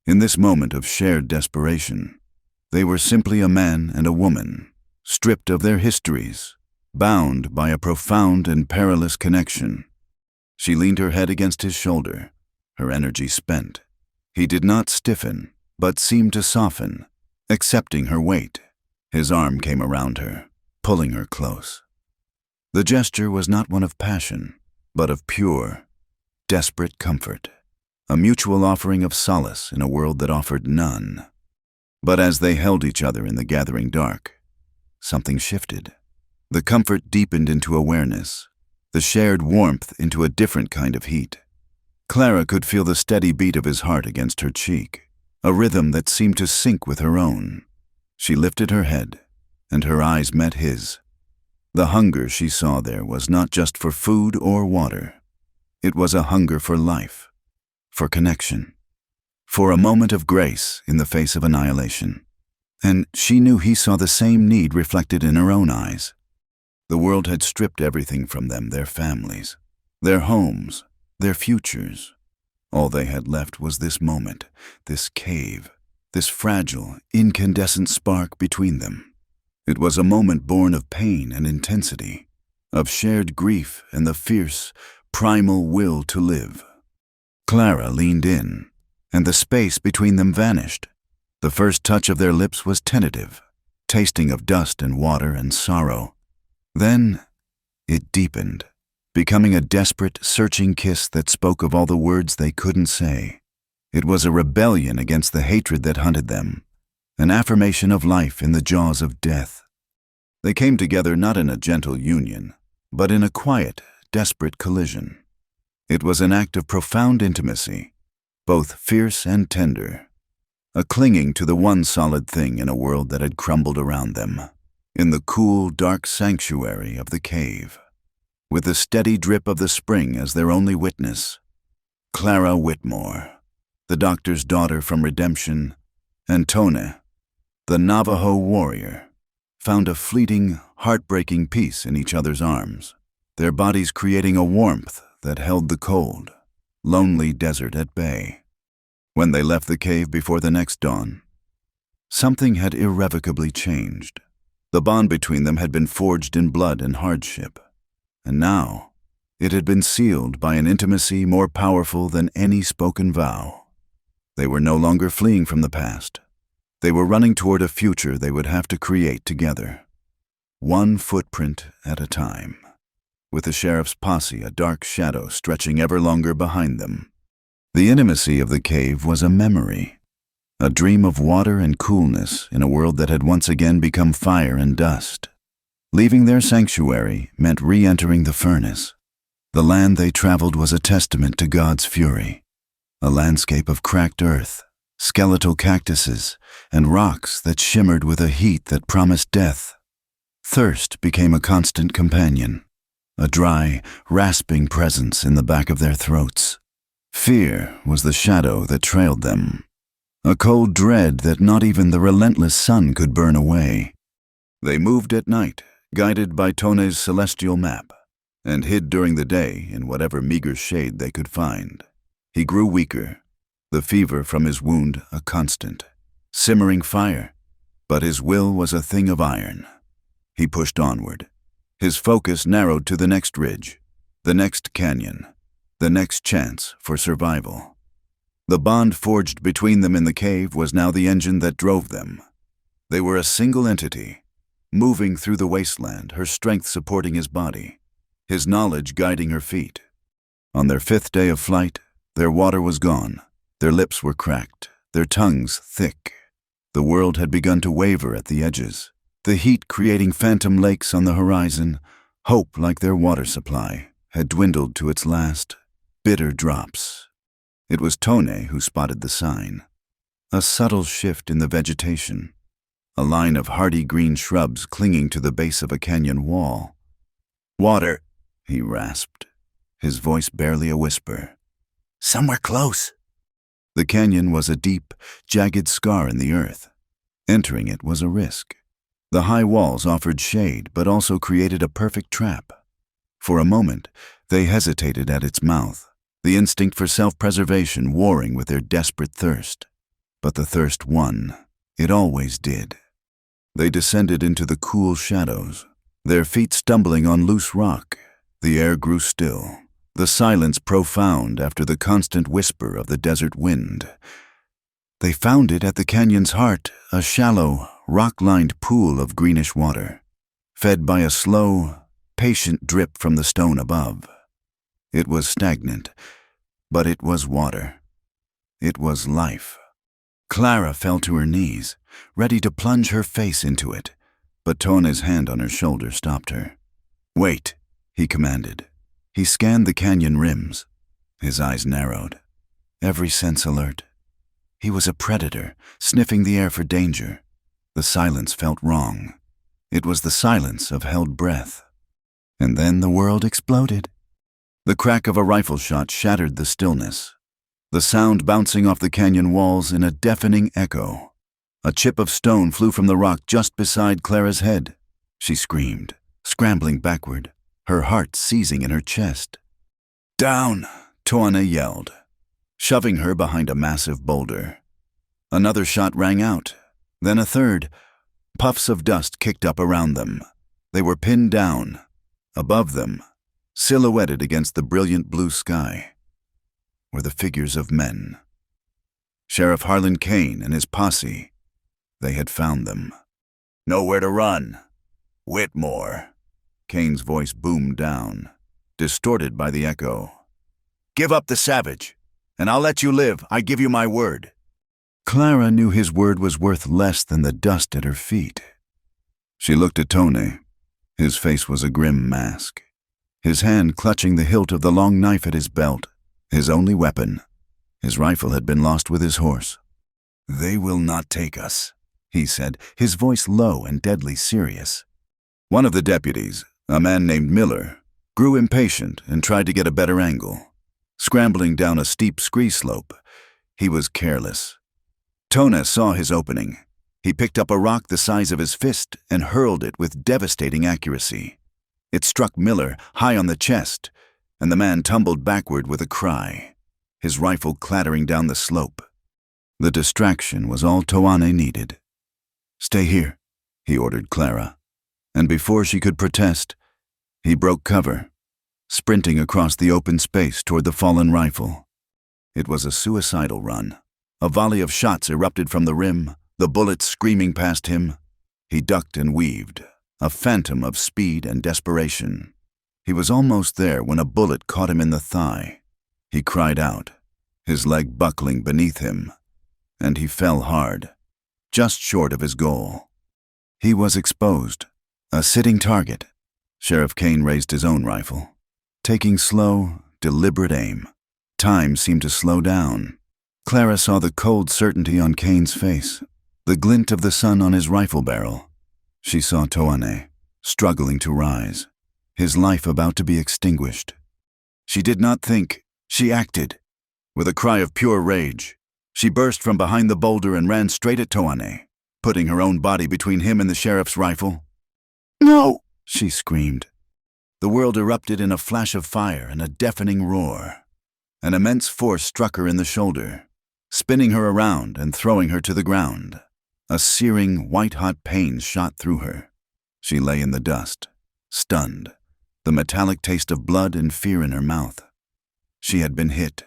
In this moment of shared desperation, they were simply a man and a woman, stripped of their histories, bound by a profound and perilous connection. She leaned her head against his shoulder, her energy spent. He did not stiffen, but seemed to soften, accepting her weight. His arm came around her, pulling her close. The gesture was not one of passion, but of pure, desperate comfort, a mutual offering of solace in a world that offered none. But as they held each other in the gathering dark, something shifted. The comfort deepened into awareness, the shared warmth into a different kind of heat. Clara could feel the steady beat of his heart against her cheek, a rhythm that seemed to sync with her own. She lifted her head, and her eyes met his. The hunger she saw there was not just for food or water. It was a hunger for life, for connection, for a moment of grace in the face of annihilation. And she knew he saw the same need reflected in her own eyes. The world had stripped everything from them, their families, their homes, their futures. All they had left was this moment, this cave, this fragile, incandescent spark between them. It was a moment born of pain and intensity, of shared grief and the fierce, primal will to live. Clara leaned in, and the space between them vanished. The first touch of their lips was tentative, tasting of dust and water and sorrow. Then it deepened, becoming a desperate, searching kiss that spoke of all the words they couldn't say. It was a rebellion against the hatred that hunted them, an affirmation of life in the jaws of death. They came together not in a gentle union, but in a quiet, desperate collision. It was an act of profound intimacy, both fierce and tender, a clinging to the one solid thing in a world that had crumbled around them, in the cool, dark sanctuary of the cave, with the steady drip of the spring as their only witness. Clara Whitmore, the doctor's daughter from Redemption, and Tone, the Navajo warrior, found a fleeting, heartbreaking peace in each other's arms, their bodies creating a warmth that held the cold, lonely desert at bay. When they left the cave before the next dawn, something had irrevocably changed. The bond between them had been forged in blood and hardship, and now it had been sealed by an intimacy more powerful than any spoken vow. They were no longer fleeing from the past. They were running toward a future they would have to create together, one footprint at a time, with the sheriff's posse a dark shadow stretching ever longer behind them. The intimacy of the cave was a memory, a dream of water and coolness in a world that had once again become fire and dust. Leaving their sanctuary meant re-entering the furnace. The land they traveled was a testament to God's fury, A landscape of cracked earth, skeletal cactuses, and rocks that shimmered with a heat that promised death. Thirst became a constant companion, a dry, rasping presence in the back of their throats. Fear was the shadow that trailed them, a cold dread that not even the relentless sun could burn away. They moved at night, guided by Tone's celestial map, and hid during the day in whatever meager shade they could find. He grew weaker, the fever from his wound a constant, simmering fire, but his will was a thing of iron. He pushed onward. His focus narrowed to the next ridge, the next canyon, the next chance for survival. The bond forged between them in the cave was now the engine that drove them. They were a single entity, moving through the wasteland, her strength supporting his body, his knowledge guiding her feet. On their 5th day of flight, their water was gone, their lips were cracked, their tongues thick. The world had begun to waver at the edges, the heat creating phantom lakes on the horizon. Hope, like their water supply, had dwindled to its last, bitter drops. It was Tone who spotted the sign. A subtle shift in the vegetation, a line of hardy green shrubs clinging to the base of a canyon wall. "Water," he rasped, his voice barely a whisper. "Somewhere close." The canyon was a deep, jagged scar in the earth. Entering it was a risk. The high walls offered shade, but also created a perfect trap. For a moment, they hesitated at its mouth, the instinct for self-preservation warring with their desperate thirst. But the thirst won. It always did. They descended into the cool shadows, their feet stumbling on loose rock. The air grew still, the silence profound after the constant whisper of the desert wind. They found it at the canyon's heart, a shallow, rock-lined pool of greenish water, fed by a slow, patient drip from the stone above. It was stagnant, but it was water. It was life. Clara fell to her knees, ready to plunge her face into it, but Tone's hand on her shoulder stopped her. "Wait," he commanded. He scanned the canyon rims. His eyes narrowed, every sense alert. He was a predator, sniffing the air for danger. The silence felt wrong. It was the silence of held breath. And then the world exploded. The crack of a rifle shot shattered the stillness, the sound bouncing off the canyon walls in a deafening echo. A chip of stone flew from the rock just beside Clara's head. She screamed, scrambling backward, her heart seizing in her chest. "Down!" Tone yelled, shoving her behind a massive boulder. Another shot rang out, then a third. Puffs of dust kicked up around them. They were pinned down. Above them, silhouetted against the brilliant blue sky, were the figures of men. Sheriff Harlan Kane and his posse. They had found them. "Nowhere to run. Whitmore." Kane's voice boomed down, distorted by the echo. "Give up the savage, and I'll let you live. I give you my word." Clara knew his word was worth less than the dust at her feet. She looked at Tone. His face was a grim mask, his hand clutching the hilt of the long knife at his belt, his only weapon. His rifle had been lost with his horse. "They will not take us," he said, his voice low and deadly serious. One of the deputies, a man named Miller, grew impatient and tried to get a better angle. Scrambling down a steep scree slope, he was careless. Tone saw his opening. He picked up a rock the size of his fist and hurled it with devastating accuracy. It struck Miller high on the chest, and the man tumbled backward with a cry, his rifle clattering down the slope. The distraction was all Toane needed. "Stay here," he ordered Clara, and before she could protest, he broke cover, sprinting across the open space toward the fallen rifle. It was a suicidal run. A volley of shots erupted from the rim, the bullets screaming past him. He ducked and weaved, a phantom of speed and desperation. He was almost there when a bullet caught him in the thigh. He cried out, his leg buckling beneath him, and he fell hard, just short of his goal. He was exposed, a sitting target. Sheriff Kane raised his own rifle, taking slow, deliberate aim. Time seemed to slow down. Clara saw the cold certainty on Kane's face, the glint of the sun on his rifle barrel. She saw Toane, struggling to rise, his life about to be extinguished. She did not think, she acted. With a cry of pure rage, she burst from behind the boulder and ran straight at Toane, putting her own body between him and the sheriff's rifle. No! She screamed. The world erupted in a flash of fire and a deafening roar. An immense force struck her in the shoulder, spinning her around and throwing her to the ground. A searing, white-hot pain shot through her. She lay in the dust, stunned, the metallic taste of blood and fear in her mouth. She had been hit.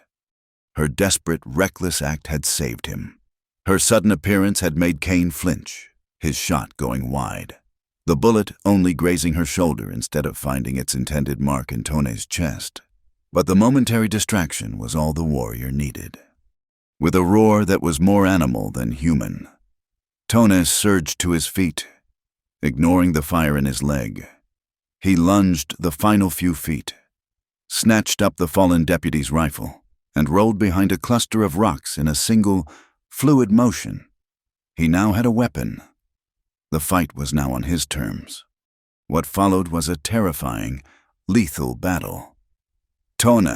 Her desperate, reckless act had saved him. Her sudden appearance had made Kane flinch, his shot going wide, the bullet only grazing her shoulder instead of finding its intended mark in Tone's chest. But the momentary distraction was all the warrior needed. With a roar that was more animal than human, Tone surged to his feet, ignoring the fire in his leg. He lunged the final few feet, snatched up the fallen deputy's rifle, and rolled behind a cluster of rocks in a single, fluid motion. He now had a weapon. The fight was now on his terms. What followed was a terrifying, lethal battle. Tone,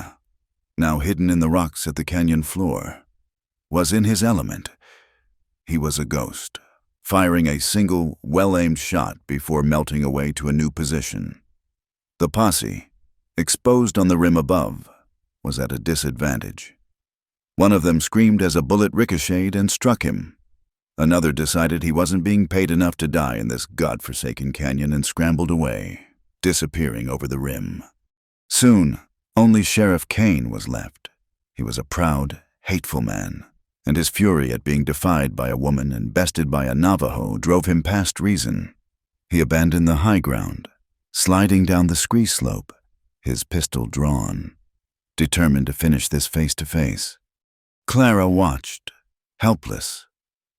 now hidden in the rocks at the canyon floor, was in his element. He was a ghost, firing a single, well-aimed shot before melting away to a new position. The posse, exposed on the rim above, was at a disadvantage. One of them screamed as a bullet ricocheted and struck him. Another decided he wasn't being paid enough to die in this godforsaken canyon and scrambled away, disappearing over the rim. Soon, only Sheriff Kane was left. He was a proud, hateful man, and his fury at being defied by a woman and bested by a Navajo drove him past reason. He abandoned the high ground, sliding down the scree slope, his pistol drawn, determined to finish this face-to-face. Clara watched, helpless,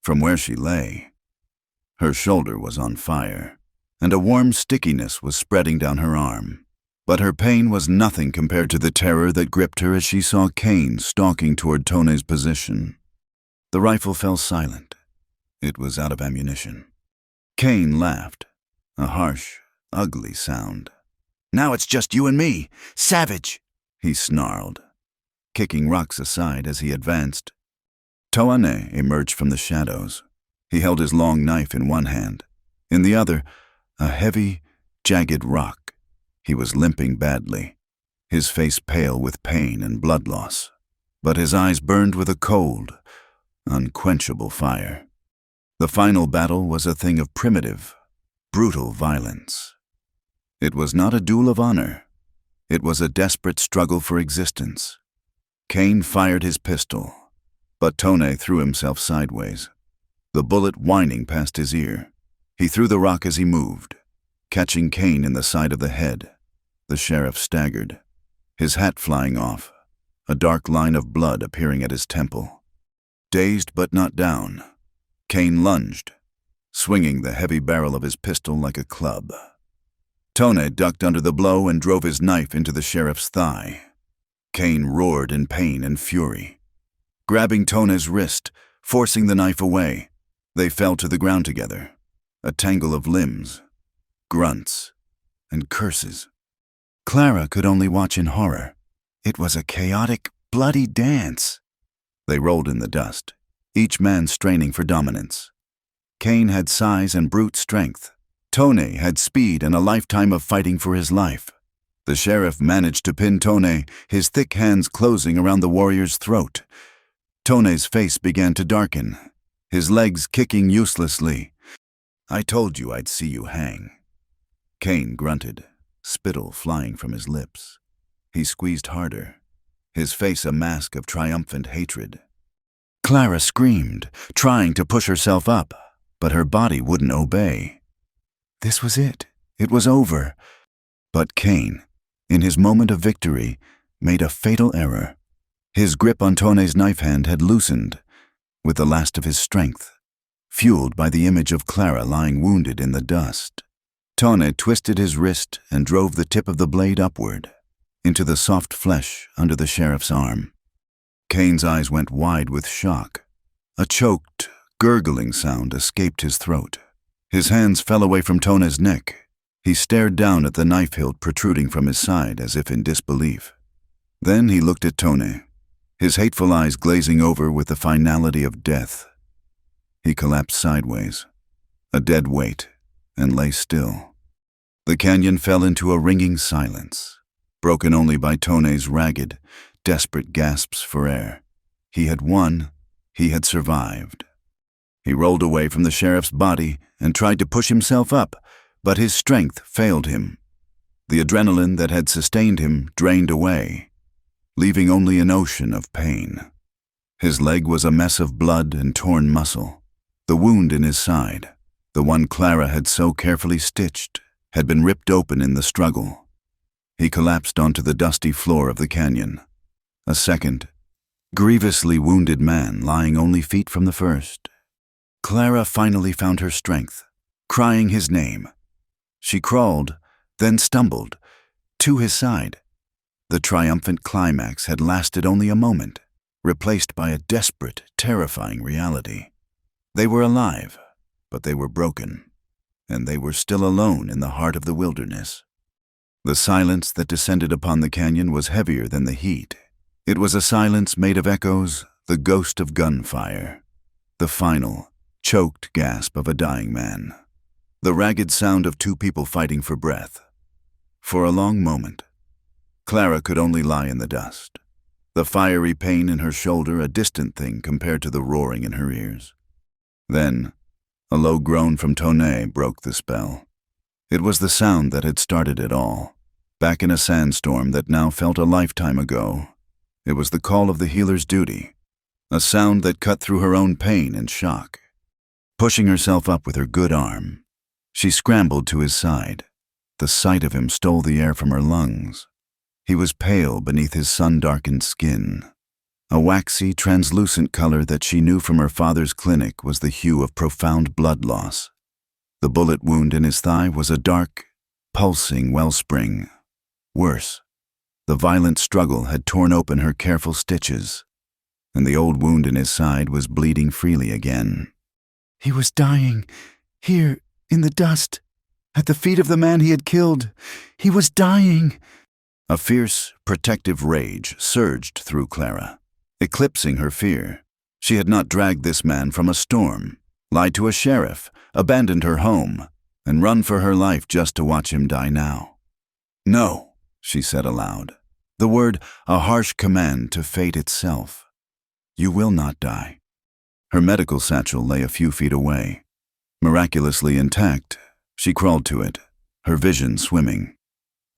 from where she lay. Her shoulder was on fire, and a warm stickiness was spreading down her arm. But her pain was nothing compared to the terror that gripped her as she saw Kane stalking toward Tone's position. The rifle fell silent. It was out of ammunition. Kane laughed, a harsh, ugly sound. "Now it's just you and me, savage!" he snarled, kicking rocks aside as he advanced. Toane emerged from the shadows. He held his long knife in one hand, in the other, a heavy, jagged rock. He was limping badly, his face pale with pain and blood loss, but his eyes burned with a cold, unquenchable fire. The final battle was a thing of primitive, brutal violence. It was not a duel of honor. It was a desperate struggle for existence. Kane fired his pistol, but Tone threw himself sideways, the bullet whining past his ear. He threw the rock as he moved, catching Kane in the side of the head. The sheriff staggered, his hat flying off, a dark line of blood appearing at his temple. Dazed but not down, Kane lunged, swinging the heavy barrel of his pistol like a club. Tone ducked under the blow and drove his knife into the sheriff's thigh. Kane roared in pain and fury, grabbing Tone's wrist, forcing the knife away. They fell to the ground together, a tangle of limbs, grunts, and curses. Clara could only watch in horror. It was a chaotic, bloody dance. They rolled in the dust, each man straining for dominance. Kane had size and brute strength. Tone had speed and a lifetime of fighting for his life. The sheriff managed to pin Tone, his thick hands closing around the warrior's throat. Tone's face began to darken, his legs kicking uselessly. "I told you I'd see you hang." Kane grunted, spittle flying from his lips. He squeezed harder, his face a mask of triumphant hatred. Clara screamed, trying to push herself up, but her body wouldn't obey. This was it. It was over. But Kane, in his moment of victory, made a fatal error. His grip on Tone's knife hand had loosened, with the last of his strength, fueled by the image of Clara lying wounded in the dust. Tone twisted his wrist and drove the tip of the blade upward, into the soft flesh under the sheriff's arm. Kane's eyes went wide with shock. A choked, gurgling sound escaped his throat. His hands fell away from Tone's neck. He stared down at the knife hilt protruding from his side as if in disbelief. Then he looked at Tone, his hateful eyes glazing over with the finality of death. He collapsed sideways, a dead weight, and lay still. The canyon fell into a ringing silence, broken only by Tone's ragged, desperate gasps for air. He had won. He had survived. He rolled away from the sheriff's body and tried to push himself up, but his strength failed him. The adrenaline that had sustained him drained away, leaving only an ocean of pain. His leg was a mess of blood and torn muscle. The wound in his side, the one Clara had so carefully stitched, had been ripped open in the struggle. He collapsed onto the dusty floor of the canyon. A second, grievously wounded man lying only feet from the first. Clara finally found her strength, crying his name. She crawled, then stumbled, to his side. The triumphant climax had lasted only a moment, replaced by a desperate, terrifying reality. They were alive, but they were broken, and they were still alone in the heart of the wilderness. The silence that descended upon the canyon was heavier than the heat. It was a silence made of echoes, the ghost of gunfire, the final, choked gasp of a dying man, the ragged sound of two people fighting for breath. For a long moment, Clara could only lie in the dust, the fiery pain in her shoulder a distant thing compared to the roaring in her ears. Then, a low groan from Tone broke the spell. It was the sound that had started it all, back in a sandstorm that now felt a lifetime ago. It was the call of the healer's duty, a sound that cut through her own pain and shock. Pushing herself up with her good arm, she scrambled to his side. The sight of him stole the air from her lungs. He was pale beneath his sun-darkened skin, a waxy, translucent color that she knew from her father's clinic was the hue of profound blood loss. The bullet wound in his thigh was a dark, pulsing wellspring. Worse, the violent struggle had torn open her careful stitches, and the old wound in his side was bleeding freely again. He was dying, here, in the dust, at the feet of the man he had killed. He was dying. A fierce, protective rage surged through Clara, eclipsing her fear. She had not dragged this man from a storm, lied to a sheriff, abandoned her home, and run for her life just to watch him die now. "No," she said aloud, the word a harsh command to fate itself. "You will not die." Her medical satchel lay a few feet away. Miraculously intact, she crawled to it, her vision swimming.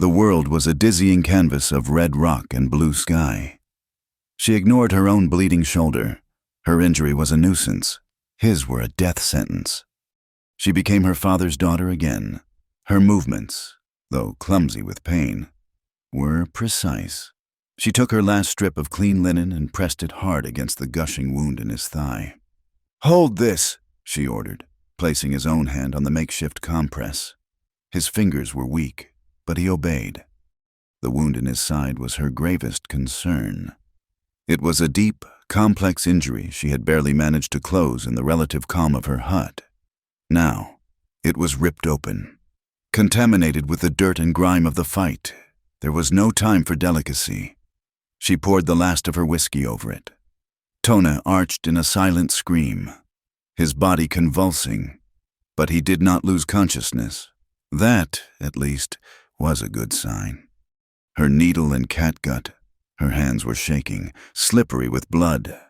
The world was a dizzying canvas of red rock and blue sky. She ignored her own bleeding shoulder. Her injury was a nuisance. His were a death sentence. She became her father's daughter again. Her movements, though clumsy with pain, were precise. She took her last strip of clean linen and pressed it hard against the gushing wound in his thigh. "Hold this," she ordered, placing his own hand on the makeshift compress. His fingers were weak, but he obeyed. The wound in his side was her gravest concern. It was a deep, complex injury she had barely managed to close in the relative calm of her hut. Now, it was ripped open. Contaminated with the dirt and grime of the fight, there was no time for delicacy. She poured the last of her whiskey over it. Tone arched in a silent scream, his body convulsing, but he did not lose consciousness. That, at least, was a good sign. Her needle and catgut, her hands were shaking, slippery with blood.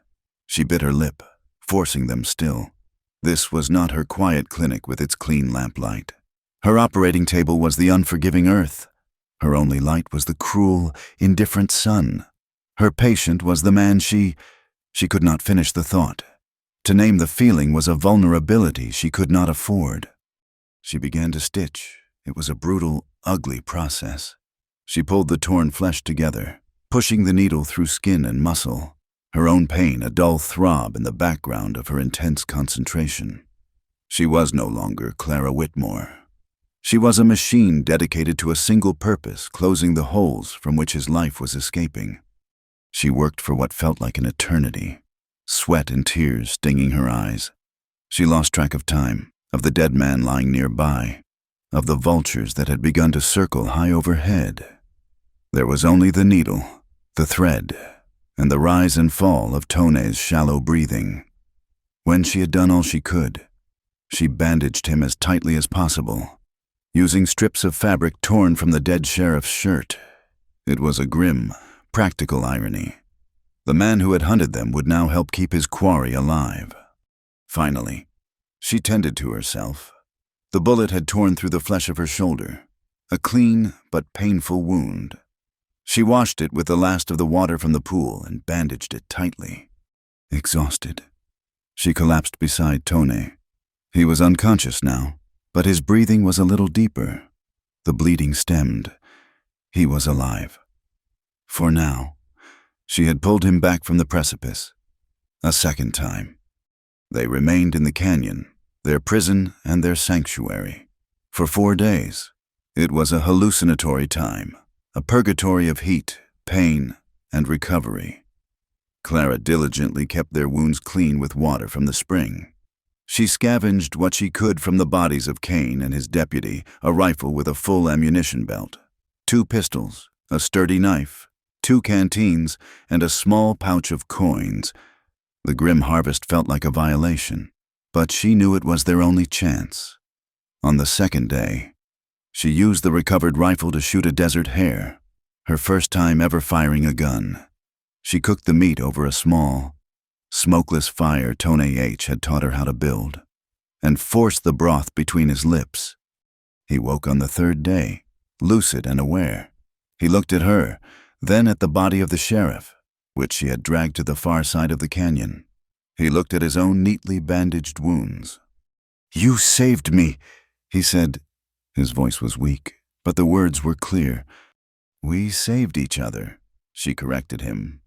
She bit her lip, forcing them still. This was not her quiet clinic with its clean lamplight. Her operating table was the unforgiving earth. Her only light was the cruel, indifferent sun. Her patient was the man she could not finish the thought. To name the feeling was a vulnerability she could not afford. She began to stitch. It was a brutal, ugly process. She pulled the torn flesh together, pushing the needle through skin and muscle, her own pain a dull throb in the background of her intense concentration. She was no longer Clara Whitmore. She was a machine dedicated to a single purpose, closing the holes from which his life was escaping. She worked for what felt like an eternity, sweat and tears stinging her eyes. She lost track of time, of the dead man lying nearby, of the vultures that had begun to circle high overhead. There was only the needle, the thread, and the rise and fall of Tone's shallow breathing. When she had done all she could, she bandaged him as tightly as possible, using strips of fabric torn from the dead sheriff's shirt. It was a grim, practical irony. The man who had hunted them would now help keep his quarry alive. Finally, she tended to herself. The bullet had torn through the flesh of her shoulder, a clean but painful wound. She washed it with the last of the water from the pool and bandaged it tightly. Exhausted, she collapsed beside Tone. He was unconscious now, but his breathing was a little deeper. The bleeding stemmed. He was alive. For now, she had pulled him back from the precipice. A second time. They remained in the canyon, their prison and their sanctuary. For 4 days, it was a hallucinatory time, a purgatory of heat, pain, and recovery. Clara diligently kept their wounds clean with water from the spring. She scavenged what she could from the bodies of Kane and his deputy, a rifle with a full ammunition belt, 2 pistols, a sturdy knife, 2 canteens, and a small pouch of coins. The grim harvest felt like a violation, but she knew it was their only chance. On the second day, she used the recovered rifle to shoot a desert hare, her first time ever firing a gun. She cooked the meat over a small, smokeless fire Tone H. had taught her how to build, and forced the broth between his lips. He woke on the 3rd day, lucid and aware. He looked at her, then at the body of the sheriff, which she had dragged to the far side of the canyon. He looked at his own neatly bandaged wounds. "You saved me," he said. His voice was weak, but the words were clear. "We saved each other," she corrected him.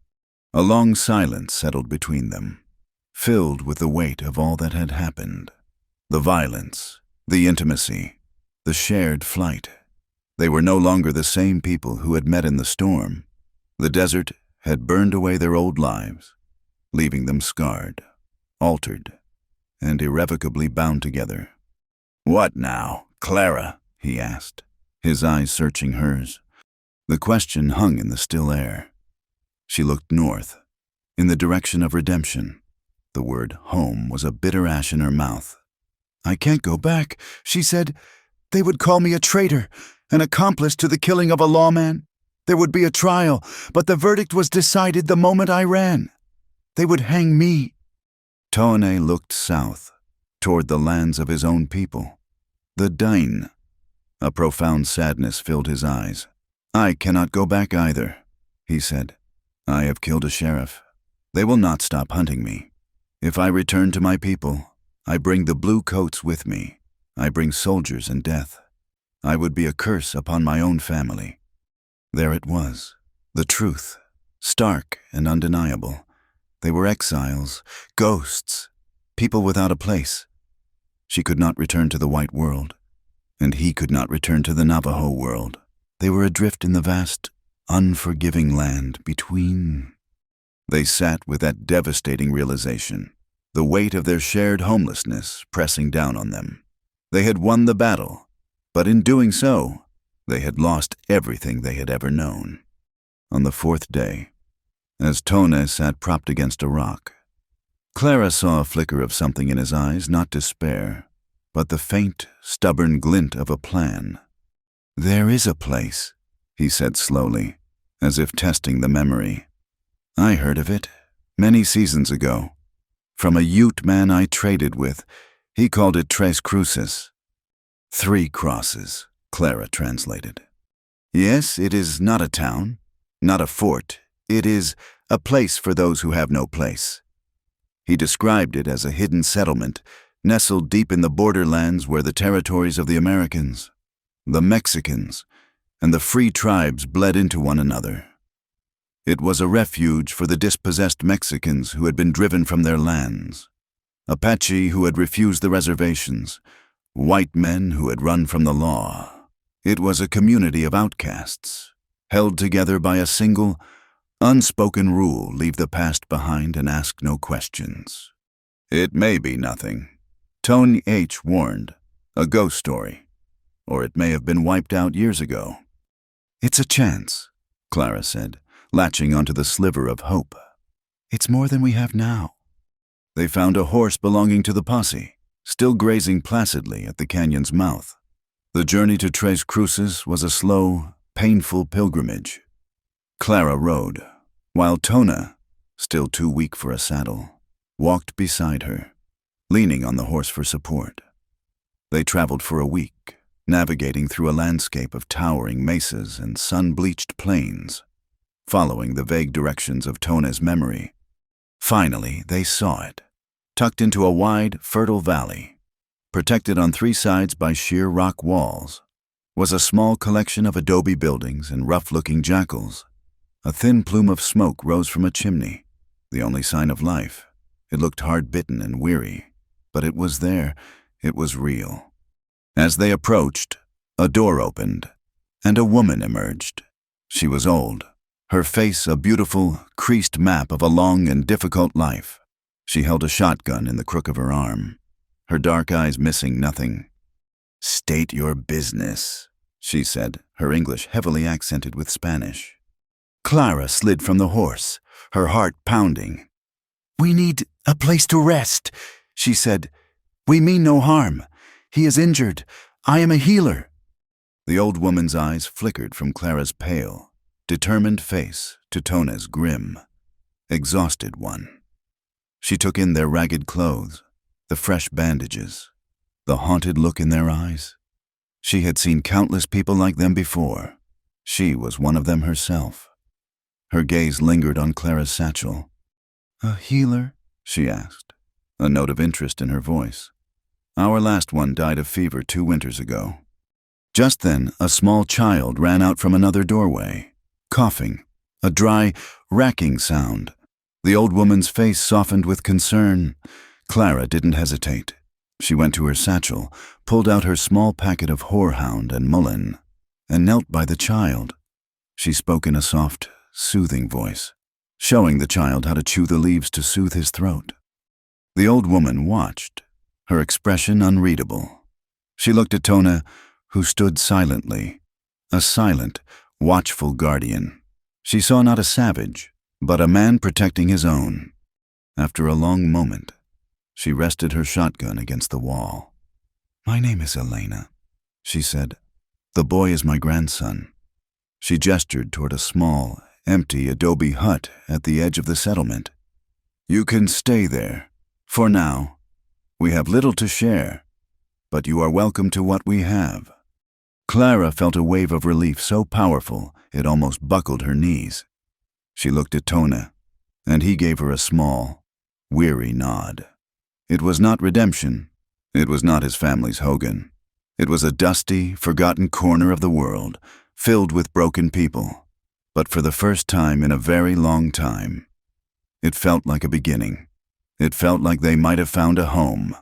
A long silence settled between them, filled with the weight of all that had happened. The violence, the intimacy, the shared flight. They were no longer the same people who had met in the storm. The desert had burned away their old lives, leaving them scarred, altered, and irrevocably bound together. "What now, Clara?" he asked, his eyes searching hers. The question hung in the still air. She looked north, in the direction of redemption. The word home was a bitter ash in her mouth. "I can't go back," she said. "They would call me a traitor, an accomplice to the killing of a lawman. There would be a trial, but the verdict was decided the moment I ran. They would hang me." Tone looked south, toward the lands of his own people. The Dain. A profound sadness filled his eyes. "I cannot go back either," he said. "I have killed a sheriff. They will not stop hunting me. If I return to my people, I bring the blue coats with me. I bring soldiers and death. I would be a curse upon my own family." There it was, the truth, stark and undeniable. They were exiles, ghosts, people without a place. She could not return to the white world, and he could not return to the Navajo world. They were adrift in the vast, unforgiving land between. They sat with that devastating realization, the weight of their shared homelessness pressing down on them. They had won the battle, but in doing so, they had lost everything they had ever known. On the 4th day, as Tone sat propped against a rock, Clara saw a flicker of something in his eyes, not despair, but the faint, stubborn glint of a plan. "There is a place," he said slowly, as if testing the memory. "I heard of it, many seasons ago, from a Ute man I traded with. He called it Tres Cruces." 3 crosses, Clara translated. "Yes, it is not a town, not a fort. It is a place for those who have no place." He described it as a hidden settlement, nestled deep in the borderlands where the territories of the Americans, the Mexicans, and the free tribes bled into one another. It was a refuge for the dispossessed Mexicans who had been driven from their lands, Apache who had refused the reservations, white men who had run from the law. It was a community of outcasts, held together by a single, Unspoken rule: leave the past behind and ask no questions. It may be nothing. Tone H. warned. A ghost story. Or it may have been wiped out years ago. It's a chance, Clara said, latching onto the sliver of hope. It's more than we have now. They found a horse belonging to the posse, still grazing placidly at the canyon's mouth. The journey to Tres Cruces was a slow, painful pilgrimage. Clara rode, while Tona, still too weak for a saddle, walked beside her, leaning on the horse for support. They traveled for a week, navigating through a landscape of towering mesas and sun-bleached plains, following the vague directions of Tona's memory. Finally, they saw it, tucked into a wide, fertile valley. Protected on three sides by sheer rock walls, was a small collection of adobe buildings and rough-looking jackals. A thin plume of smoke rose from a chimney, the only sign of life. It looked hard-bitten and weary, but it was there. It was real. As they approached, a door opened, and a woman emerged. She was old, her face a beautiful, creased map of a long and difficult life. She held a shotgun in the crook of her arm, her dark eyes missing nothing. "State your business," she said, her English heavily accented with Spanish. Clara slid from the horse, her heart pounding. "We need a place to rest," she said. "We mean no harm. He is injured. I am a healer." The old woman's eyes flickered from Clara's pale, determined face to Tona's grim, exhausted one. She took in their ragged clothes, the fresh bandages, the haunted look in their eyes. She had seen countless people like them before. She was one of them herself. Her gaze lingered on Clara's satchel. "A healer?" she asked, a note of interest in her voice. "Our last one died of fever 2 winters ago." Just then, a small child ran out from another doorway, coughing, a dry, racking sound. The old woman's face softened with concern. Clara didn't hesitate. She went to her satchel, pulled out her small packet of horehound and mullein, and knelt by the child. She spoke in a soft, soothing voice, showing the child how to chew the leaves to soothe his throat. The old woman watched, her expression unreadable. She looked at Tona, who stood silently, a silent, watchful guardian. She saw not a savage, but a man protecting his own. After a long moment, she rested her shotgun against the wall. "My name is Elena," she said. "The boy is my grandson." She gestured toward a small, empty adobe hut at the edge of the settlement. "You can stay there, for now. We have little to share, but you are welcome to what we have." Clara felt a wave of relief so powerful it almost buckled her knees. She looked at Tona, and he gave her a small, weary nod. It was not redemption. It was not his family's Hogan. It was a dusty, forgotten corner of the world, filled with broken people. But for the first time in a very long time, it felt like a beginning. It felt like they might have found a home.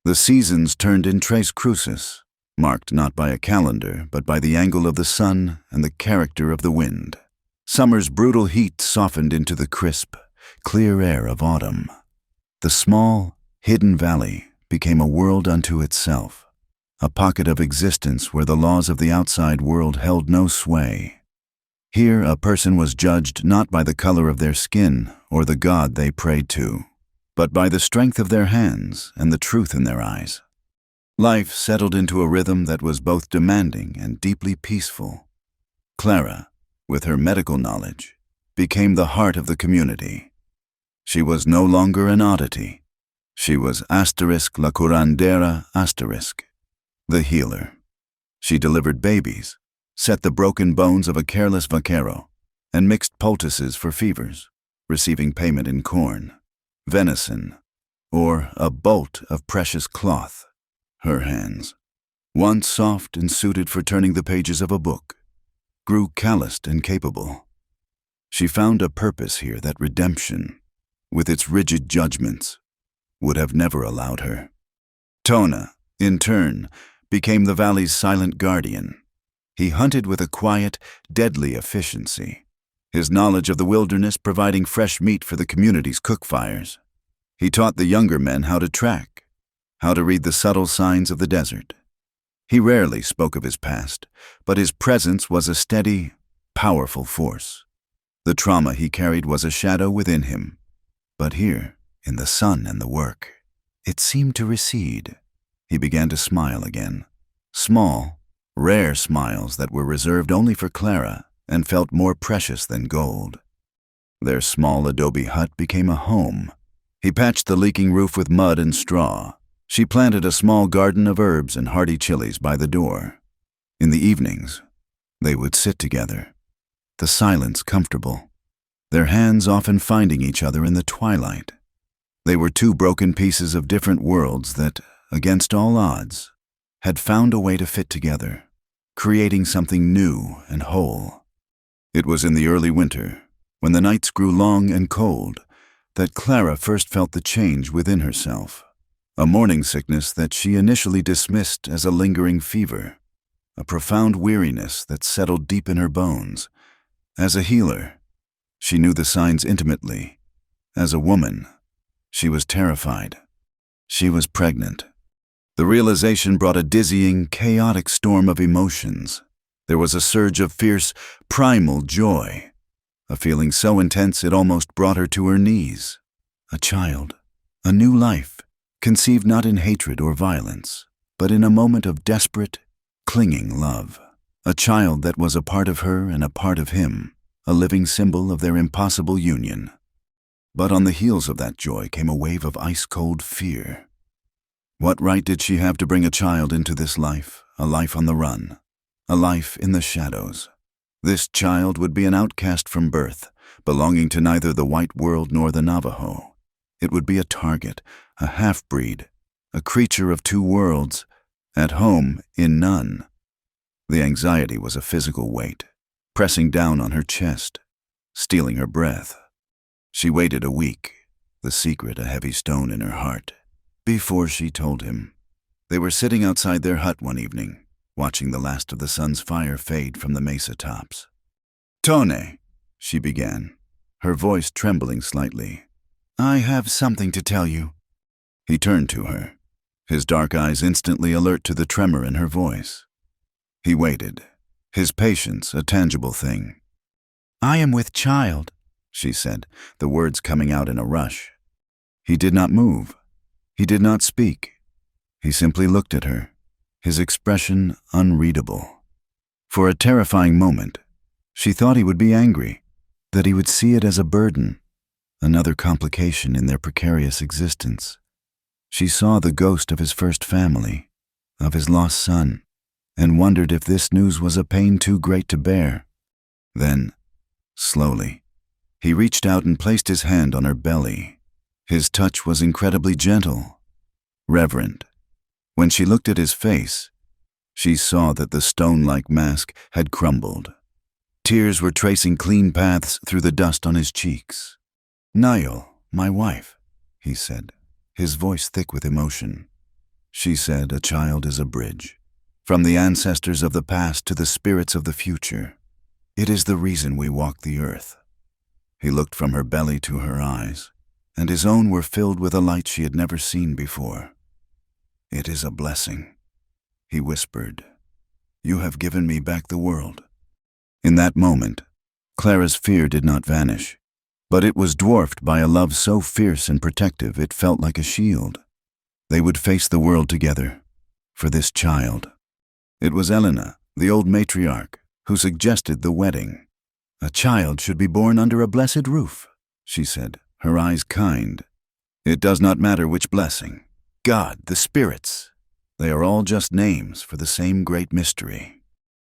The seasons turned in Tres Cruces, marked not by a calendar, but by the angle of the sun and the character of the wind. Summer's brutal heat softened into the crisp, clear air of autumn. The small, hidden valley became a world unto itself, a pocket of existence where the laws of the outside world held no sway. Here a person was judged not by the color of their skin or the god they prayed to, but by the strength of their hands and the truth in their eyes. Life settled into a rhythm that was both demanding and deeply peaceful. Clara, with her medical knowledge, became the heart of the community. She was no longer an oddity. She was asterisk la curandera asterisk, the healer. She delivered babies, set the broken bones of a careless vaquero, and mixed poultices for fevers, receiving payment in corn, venison, or a bolt of precious cloth. Her hands, once soft and suited for turning the pages of a book, grew calloused and capable. She found a purpose here that redemption, with its rigid judgments, would have never allowed her. Tona, in turn, became the valley's silent guardian. He hunted with a quiet, deadly efficiency, his knowledge of the wilderness providing fresh meat for the community's cook fires. He taught the younger men how to track, how to read the subtle signs of the desert. He rarely spoke of his past, but his presence was a steady, powerful force. The trauma he carried was a shadow within him. But here, in the sun and the work, it seemed to recede. He began to smile again. Small, rare smiles that were reserved only for Clara and felt more precious than gold. Their small adobe hut became a home. He patched the leaking roof with mud and straw. She planted a small garden of herbs and hardy chilies by the door. In the evenings, they would sit together, the silence comfortable, their hands often finding each other in the twilight. They were two broken pieces of different worlds that, against all odds, had found a way to fit together, creating something new and whole. It was in the early winter, when the nights grew long and cold, that Clara first felt the change within herself. A morning sickness that she initially dismissed as a lingering fever, a profound weariness that settled deep in her bones. As a healer, she knew the signs intimately. As a woman, she was terrified. She was pregnant. The realization brought a dizzying, chaotic storm of emotions. There was a surge of fierce, primal joy, a feeling so intense it almost brought her to her knees. A child, a new life, conceived not in hatred or violence, but in a moment of desperate, clinging love. A child that was a part of her and a part of him, a living symbol of their impossible union. But on the heels of that joy came a wave of ice-cold fear. What right did she have to bring a child into this life, a life on the run, a life in the shadows? This child would be an outcast from birth, belonging to neither the white world nor the Navajo. It would be a target, a half-breed, a creature of two worlds, at home in none. The anxiety was a physical weight, pressing down on her chest, stealing her breath. She waited a week, the secret a heavy stone in her heart, before she told him. They were sitting outside their hut one evening, watching the last of the sun's fire fade from the mesa tops. "Tone," she began, her voice trembling slightly. "I have something to tell you." He turned to her, his dark eyes instantly alert to the tremor in her voice. He waited, his patience a tangible thing. "I am with child," she said, the words coming out in a rush. He did not move. He did not speak. He simply looked at her, his expression unreadable. For a terrifying moment, she thought he would be angry, that he would see it as a burden, another complication in their precarious existence. She saw the ghost of his first family, of his lost son, and wondered if this news was a pain too great to bear. Then, slowly, he reached out and placed his hand on her belly. His touch was incredibly gentle, reverent. When she looked at his face, she saw that the stone-like mask had crumbled. Tears were tracing clean paths through the dust on his cheeks. "Niall, my wife," he said, his voice thick with emotion. She said a child is a bridge, from the ancestors of the past to the spirits of the future. It is the reason we walk the earth. He looked from her belly to her eyes, and his own were filled with a light she had never seen before. "It is a blessing," he whispered. "You have given me back the world." In that moment, Clara's fear did not vanish, but it was dwarfed by a love so fierce and protective it felt like a shield. They would face the world together, for this child. It was Elena, the old matriarch, who suggested the wedding. "A child should be born under a blessed roof," she said, her eyes kind. "It does not matter which blessing. God, the spirits, they are all just names for the same great mystery."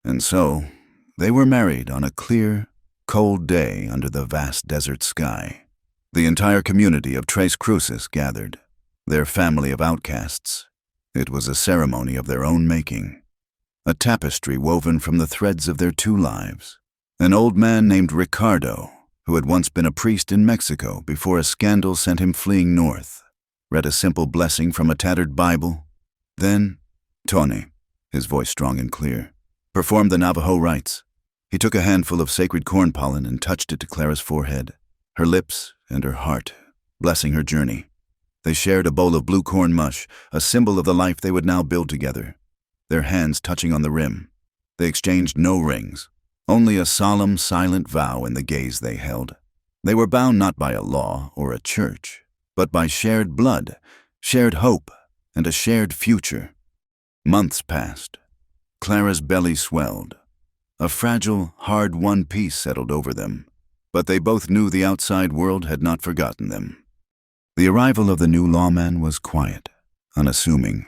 And so, they were married on a clear, cold day under the vast desert sky. The entire community of Tres Cruces gathered, their family of outcasts. It was a ceremony of their own making, a tapestry woven from the threads of their two lives. An old man named Ricardo, who had once been a priest in Mexico before a scandal sent him fleeing north, read a simple blessing from a tattered Bible. Then, Tony, his voice strong and clear, performed the Navajo rites. He took a handful of sacred corn pollen and touched it to Clara's forehead, her lips, and her heart, blessing her journey. They shared a bowl of blue corn mush, a symbol of the life they would now build together, their hands touching on the rim. They exchanged no rings, only a solemn, silent vow in the gaze they held. They were bound not by a law or a church, but by shared blood, shared hope, and a shared future. Months passed. Clara's belly swelled. A fragile, hard-won peace settled over them, but they both knew the outside world had not forgotten them. The arrival of the new lawman was quiet, unassuming.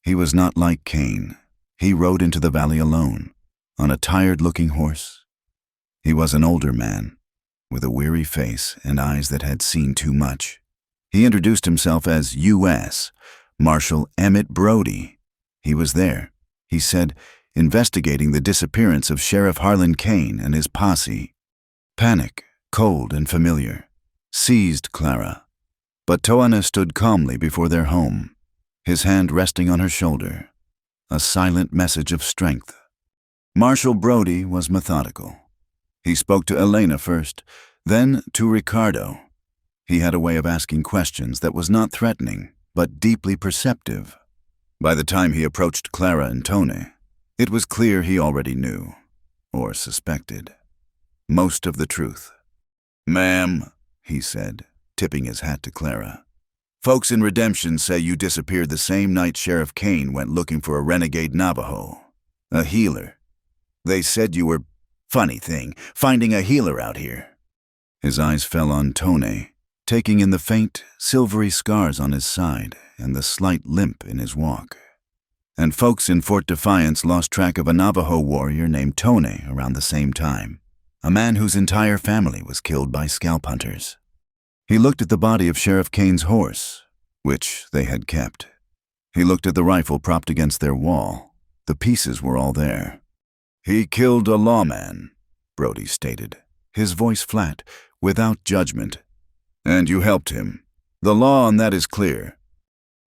He was not like Cain. He rode into the valley alone, on a tired-looking horse. He was an older man, with a weary face and eyes that had seen too much. He introduced himself as U.S. Marshal Emmett Brody. He was there, he said, investigating the disappearance of Sheriff Harlan Kane and his posse. Panic, cold and familiar, seized Clara, but Toana stood calmly before their home, his hand resting on her shoulder, a silent message of strength. Marshal Brody was methodical. He spoke to Elena first, then to Ricardo. He had a way of asking questions that was not threatening, but deeply perceptive. By the time he approached Clara and Tone, it was clear he already knew, or suspected, most of the truth. "Ma'am," he said, tipping his hat to Clara, "folks in Redemption say you disappeared the same night Sheriff Kane went looking for a renegade Navajo, a healer. They said you were, funny thing, finding a healer out here." His eyes fell on Tone, taking in the faint, silvery scars on his side and the slight limp in his walk. And folks in Fort Defiance lost track of a Navajo warrior named Tone around the same time, a man whose entire family was killed by scalp hunters. He looked at the body of Sheriff Kane's horse, which they had kept. He looked at the rifle propped against their wall. The pieces were all there. "He killed a lawman," Brody stated, his voice flat, without judgment. "And you helped him. The law on that is clear."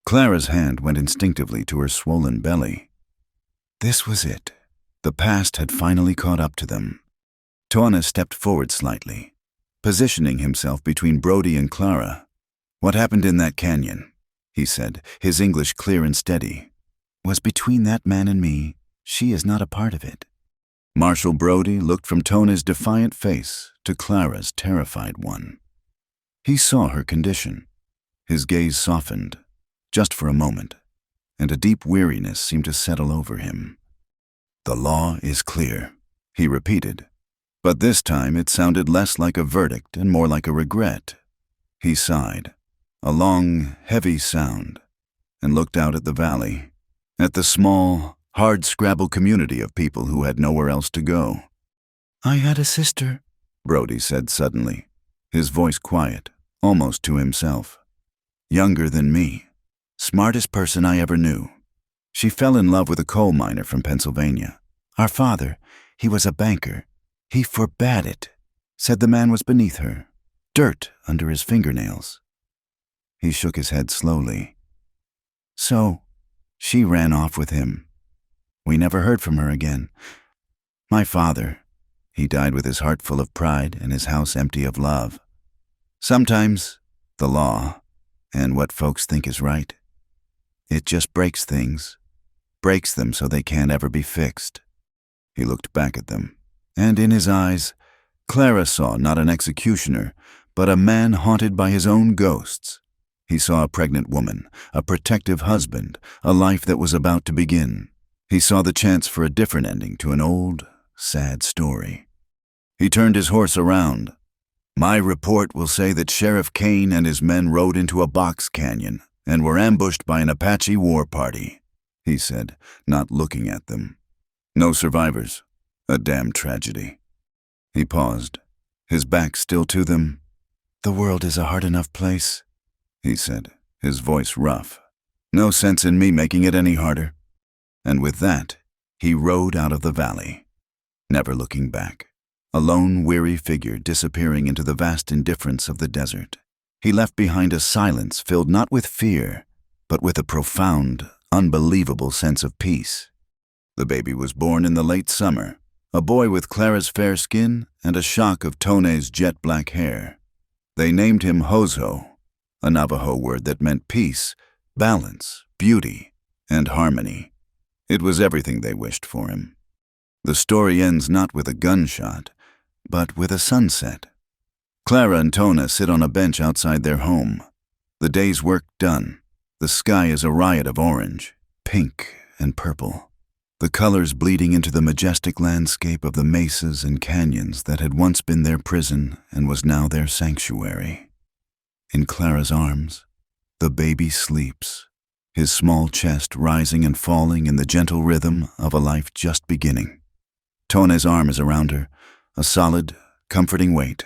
Clara's hand went instinctively to her swollen belly. This was it. The past had finally caught up to them. Toana stepped forward slightly, positioning himself between Brody and Clara. "What happened in that canyon," he said, his English clear and steady, "was between that man and me. She is not a part of it." Marshal Brody looked from Tona's defiant face to Clara's terrified one. He saw her condition. His gaze softened, just for a moment, and a deep weariness seemed to settle over him. "The law is clear," he repeated, but this time it sounded less like a verdict and more like a regret. He sighed, a long, heavy sound, and looked out at the valley, at the small, hard-scrabble community of people who had nowhere else to go. "I had a sister," Brody said suddenly, his voice quiet, almost to himself. "Younger than me. Smartest person I ever knew. She fell in love with a coal miner from Pennsylvania. Our father, he was a banker. He forbade it, said the man was beneath her, dirt under his fingernails." He shook his head slowly. "So, she ran off with him. We never heard from her again. My father, he died with his heart full of pride and his house empty of love. Sometimes, the law, and what folks think is right, it just breaks things, breaks them so they can't ever be fixed." He looked back at them, and in his eyes, Clara saw not an executioner, but a man haunted by his own ghosts. He saw a pregnant woman, a protective husband, a life that was about to begin. He saw the chance for a different ending to an old, sad story. He turned his horse around. "My report will say that Sheriff Kane and his men rode into a box canyon and were ambushed by an Apache war party," he said, not looking at them. "No survivors. A damn tragedy." He paused, his back still to them. "The world is a hard enough place," he said, his voice rough. "No sense in me making it any harder." And with that, he rode out of the valley, never looking back, a lone, weary figure disappearing into the vast indifference of the desert. He left behind a silence filled not with fear, but with a profound, unbelievable sense of peace. The baby was born in the late summer, a boy with Clara's fair skin and a shock of Tone's jet-black hair. They named him Hozo, a Navajo word that meant peace, balance, beauty, and harmony. It was everything they wished for him. The story ends not with a gunshot, but with a sunset. Clara and Tona sit on a bench outside their home. The day's work done. The sky is a riot of orange, pink, and purple. The colors bleeding into the majestic landscape of the mesas and canyons that had once been their prison and was now their sanctuary. In Clara's arms, the baby sleeps, his small chest rising and falling in the gentle rhythm of a life just beginning. Tone's arm is around her, a solid, comforting weight.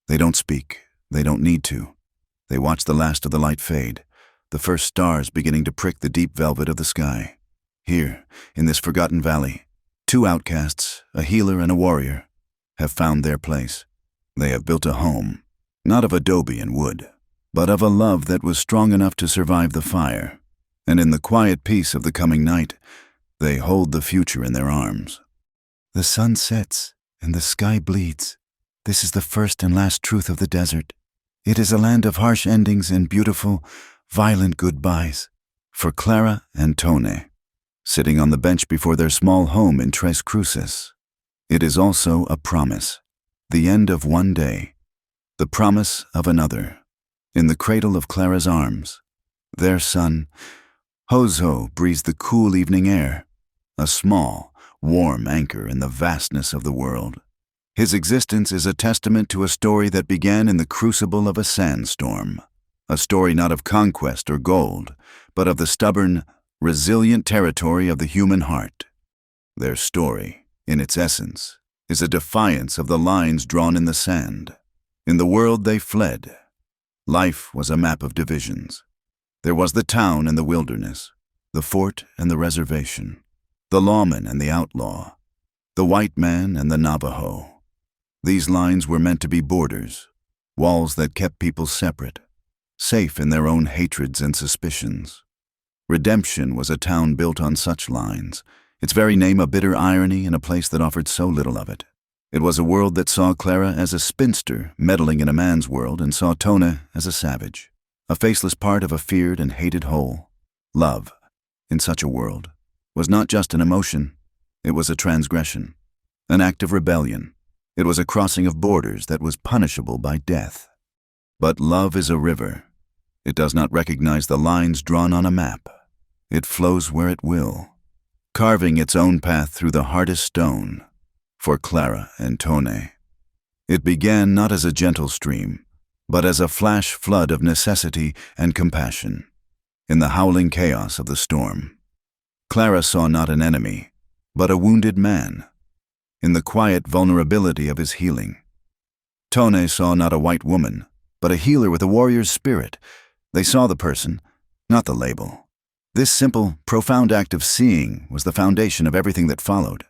They don't speak. They don't need to. They watch the last of the light fade, the first stars beginning to prick the deep velvet of the sky. Here, in this forgotten valley, two outcasts, a healer and a warrior, have found their place. They have built a home, not of adobe and wood, but of a love that was strong enough to survive the fire. And in the quiet peace of the coming night, they hold the future in their arms. The sun sets and the sky bleeds. This is the first and last truth of the desert. It is a land of harsh endings and beautiful, violent goodbyes. For Clara and Tone, sitting on the bench before their small home in Tres Cruces, it is also a promise, the end of one day, the promise of another. In the cradle of Clara's arms, their son, Hozo, breathes the cool evening air, a small, warm anchor in the vastness of the world. His existence is a testament to a story that began in the crucible of a sandstorm, a story not of conquest or gold, but of the stubborn, resilient territory of the human heart. Their story, in its essence, is a defiance of the lines drawn in the sand. In the world they fled, life was a map of divisions. There was the town and the wilderness, the fort and the reservation, the lawman and the outlaw, the white man and the Navajo. These lines were meant to be borders, walls that kept people separate, safe in their own hatreds and suspicions. Redemption was a town built on such lines, its very name a bitter irony in a place that offered so little of it. It was a world that saw Clara as a spinster meddling in a man's world and saw Tona as a savage, a faceless part of a feared and hated whole. Love, in such a world, was not just an emotion, it was a transgression, an act of rebellion. It was a crossing of borders that was punishable by death. But love is a river. It does not recognize the lines drawn on a map. It flows where it will, carving its own path through the hardest stone. For Clara and Tone, it began not as a gentle stream, but as a flash flood of necessity and compassion. In the howling chaos of the storm, Clara saw not an enemy, but a wounded man. In the quiet vulnerability of his healing, Tone saw not a white woman, but a healer with a warrior's spirit. They saw the person, not the label. This simple, profound act of seeing was the foundation of everything that followed.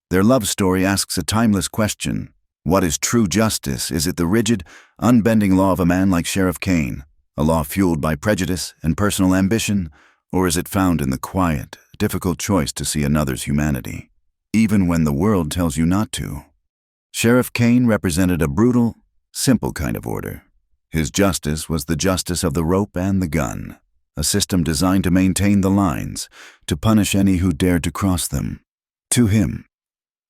Their love story asks a timeless question. What is true justice? Is it the rigid, unbending law of a man like Sheriff Kane, a law fueled by prejudice and personal ambition, or is it found in the quiet, difficult choice to see another's humanity, even when the world tells you not to? Sheriff Kane represented a brutal, simple kind of order. His justice was the justice of the rope and the gun, a system designed to maintain the lines, to punish any who dared to cross them. To him,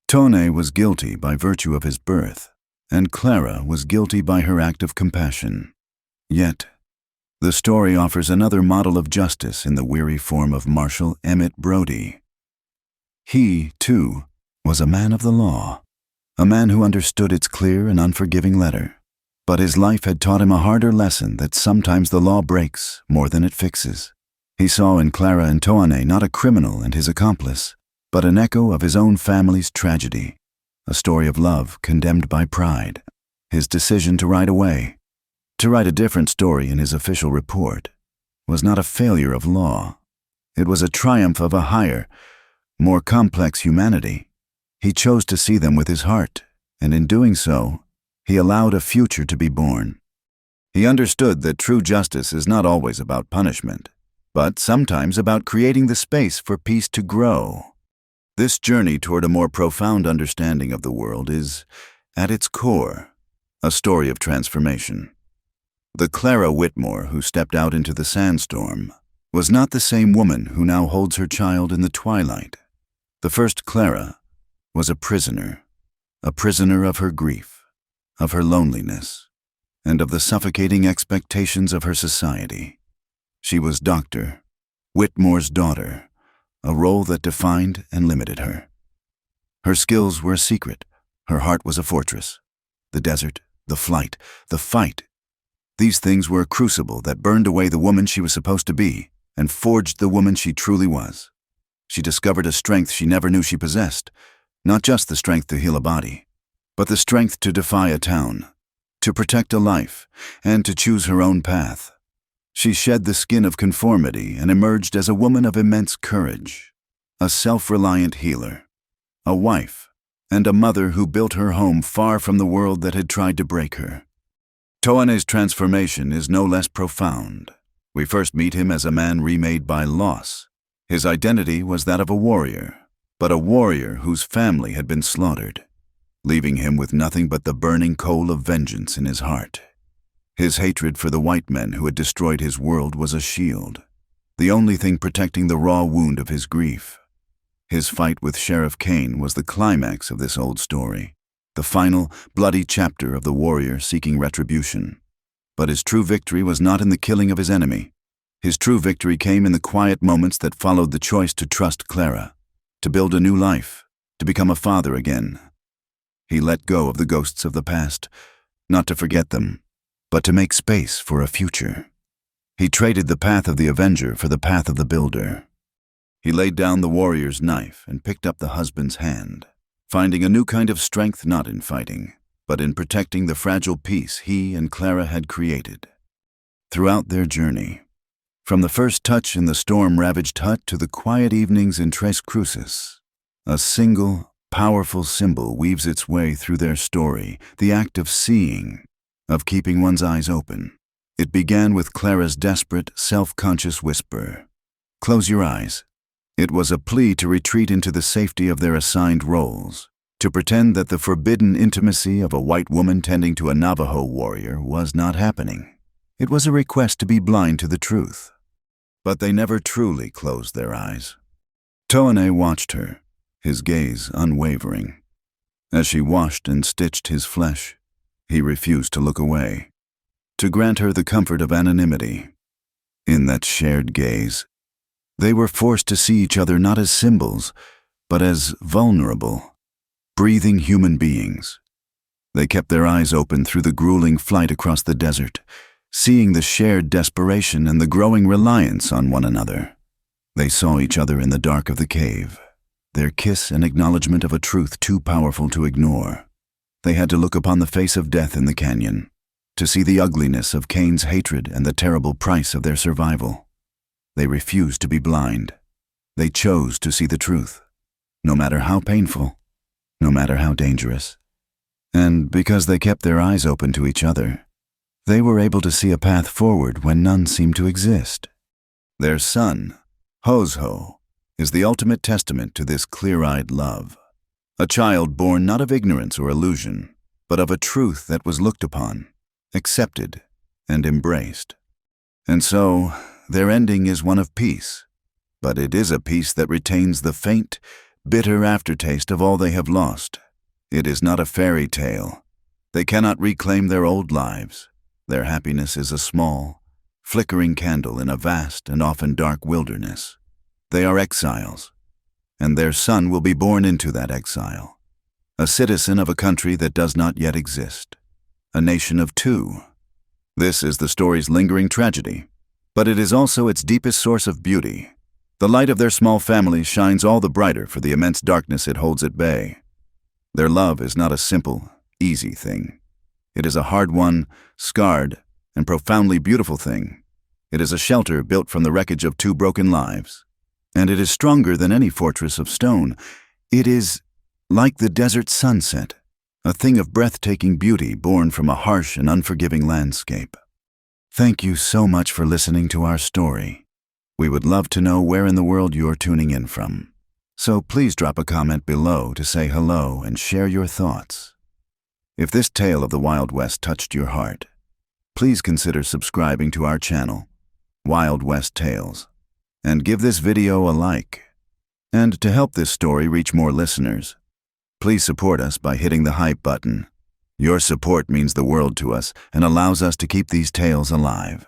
Tone was guilty by virtue of his birth, and Clara was guilty by her act of compassion. Yet, the story offers another model of justice in the weary form of Marshal Emmett Brody. He, too, was a man of the law, a man who understood its clear and unforgiving letter. But his life had taught him a harder lesson that sometimes the law breaks more than it fixes. He saw in Clara and Tone not a criminal and his accomplice, but an echo of his own family's tragedy, a story of love condemned by pride. His decision to ride away, to write a different story in his official report, was not a failure of law. It was a triumph of a higher, more complex humanity. He chose to see them with his heart, and in doing so, he allowed a future to be born. He understood that true justice is not always about punishment, but sometimes about creating the space for peace to grow. This journey toward a more profound understanding of the world is, at its core, a story of transformation. The Clara Whitmore who stepped out into the sandstorm was not the same woman who now holds her child in the twilight. The first Clara was a prisoner of her grief, of her loneliness, and of the suffocating expectations of her society. She was Dr. Whitmore's daughter, a role that defined and limited her. Her skills were a secret, her heart was a fortress. The desert, the flight, the fight. These things were a crucible that burned away the woman she was supposed to be and forged the woman she truly was. She discovered a strength she never knew she possessed, not just the strength to heal a body, but the strength to defy a town, to protect a life, and to choose her own path. She shed the skin of conformity and emerged as a woman of immense courage, a self-reliant healer, a wife, and a mother who built her home far from the world that had tried to break her. Toane's transformation is no less profound. We first meet him as a man remade by loss. His identity was that of a warrior, but a warrior whose family had been slaughtered, leaving him with nothing but the burning coal of vengeance in his heart. His hatred for the white men who had destroyed his world was a shield, the only thing protecting the raw wound of his grief. His fight with Sheriff Kane was the climax of this old story, the final, bloody chapter of the warrior seeking retribution. But his true victory was not in the killing of his enemy. His true victory came in the quiet moments that followed the choice to trust Clara, to build a new life, to become a father again. He let go of the ghosts of the past, not to forget them, but to make space for a future. He traded the path of the avenger for the path of the builder. He laid down the warrior's knife and picked up the husband's hand, finding a new kind of strength not in fighting, but in protecting the fragile peace he and Clara had created. Throughout their journey, from the first touch in the storm-ravaged hut to the quiet evenings in Tres Cruces, a single, powerful symbol weaves its way through their story, the act of seeing, of keeping one's eyes open. It began with Clara's desperate, self-conscious whisper, "Close your eyes." It was a plea to retreat into the safety of their assigned roles, to pretend that the forbidden intimacy of a white woman tending to a Navajo warrior was not happening. It was a request to be blind to the truth. But they never truly closed their eyes. Toane watched her, his gaze unwavering. As she washed and stitched his flesh, he refused to look away, to grant her the comfort of anonymity. In that shared gaze, they were forced to see each other not as symbols, but as vulnerable, breathing human beings. They kept their eyes open through the grueling flight across the desert, seeing the shared desperation and the growing reliance on one another. They saw each other in the dark of the cave, their kiss an acknowledgement of a truth too powerful to ignore. They had to look upon the face of death in the canyon, to see the ugliness of Kane's hatred and the terrible price of their survival. They refused to be blind. They chose to see the truth, no matter how painful, no matter how dangerous. And because they kept their eyes open to each other, they were able to see a path forward when none seemed to exist. Their son, Hosho, is the ultimate testament to this clear-eyed love. A child born not of ignorance or illusion, but of a truth that was looked upon, accepted, and embraced. And so, their ending is one of peace, but it is a peace that retains the faint, bitter aftertaste of all they have lost. It is not a fairy tale. They cannot reclaim their old lives. Their happiness is a small, flickering candle in a vast and often dark wilderness. They are exiles, and their son will be born into that exile, a citizen of a country that does not yet exist, a nation of two. This is the story's lingering tragedy, but it is also its deepest source of beauty. The light of their small family shines all the brighter for the immense darkness it holds at bay. Their love is not a simple, easy thing. It is a hard-won, scarred, and profoundly beautiful thing. It is a shelter built from the wreckage of two broken lives. And it is stronger than any fortress of stone. It is like the desert sunset, a thing of breathtaking beauty born from a harsh and unforgiving landscape. Thank you so much for listening to our story. We would love to know where in the world you're tuning in from. So please drop a comment below to say hello and share your thoughts. If this tale of the Wild West touched your heart, please consider subscribing to our channel, Wild West Tales, and give this video a like. And to help this story reach more listeners, please support us by hitting the hype button. Your support means the world to us and allows us to keep these tales alive.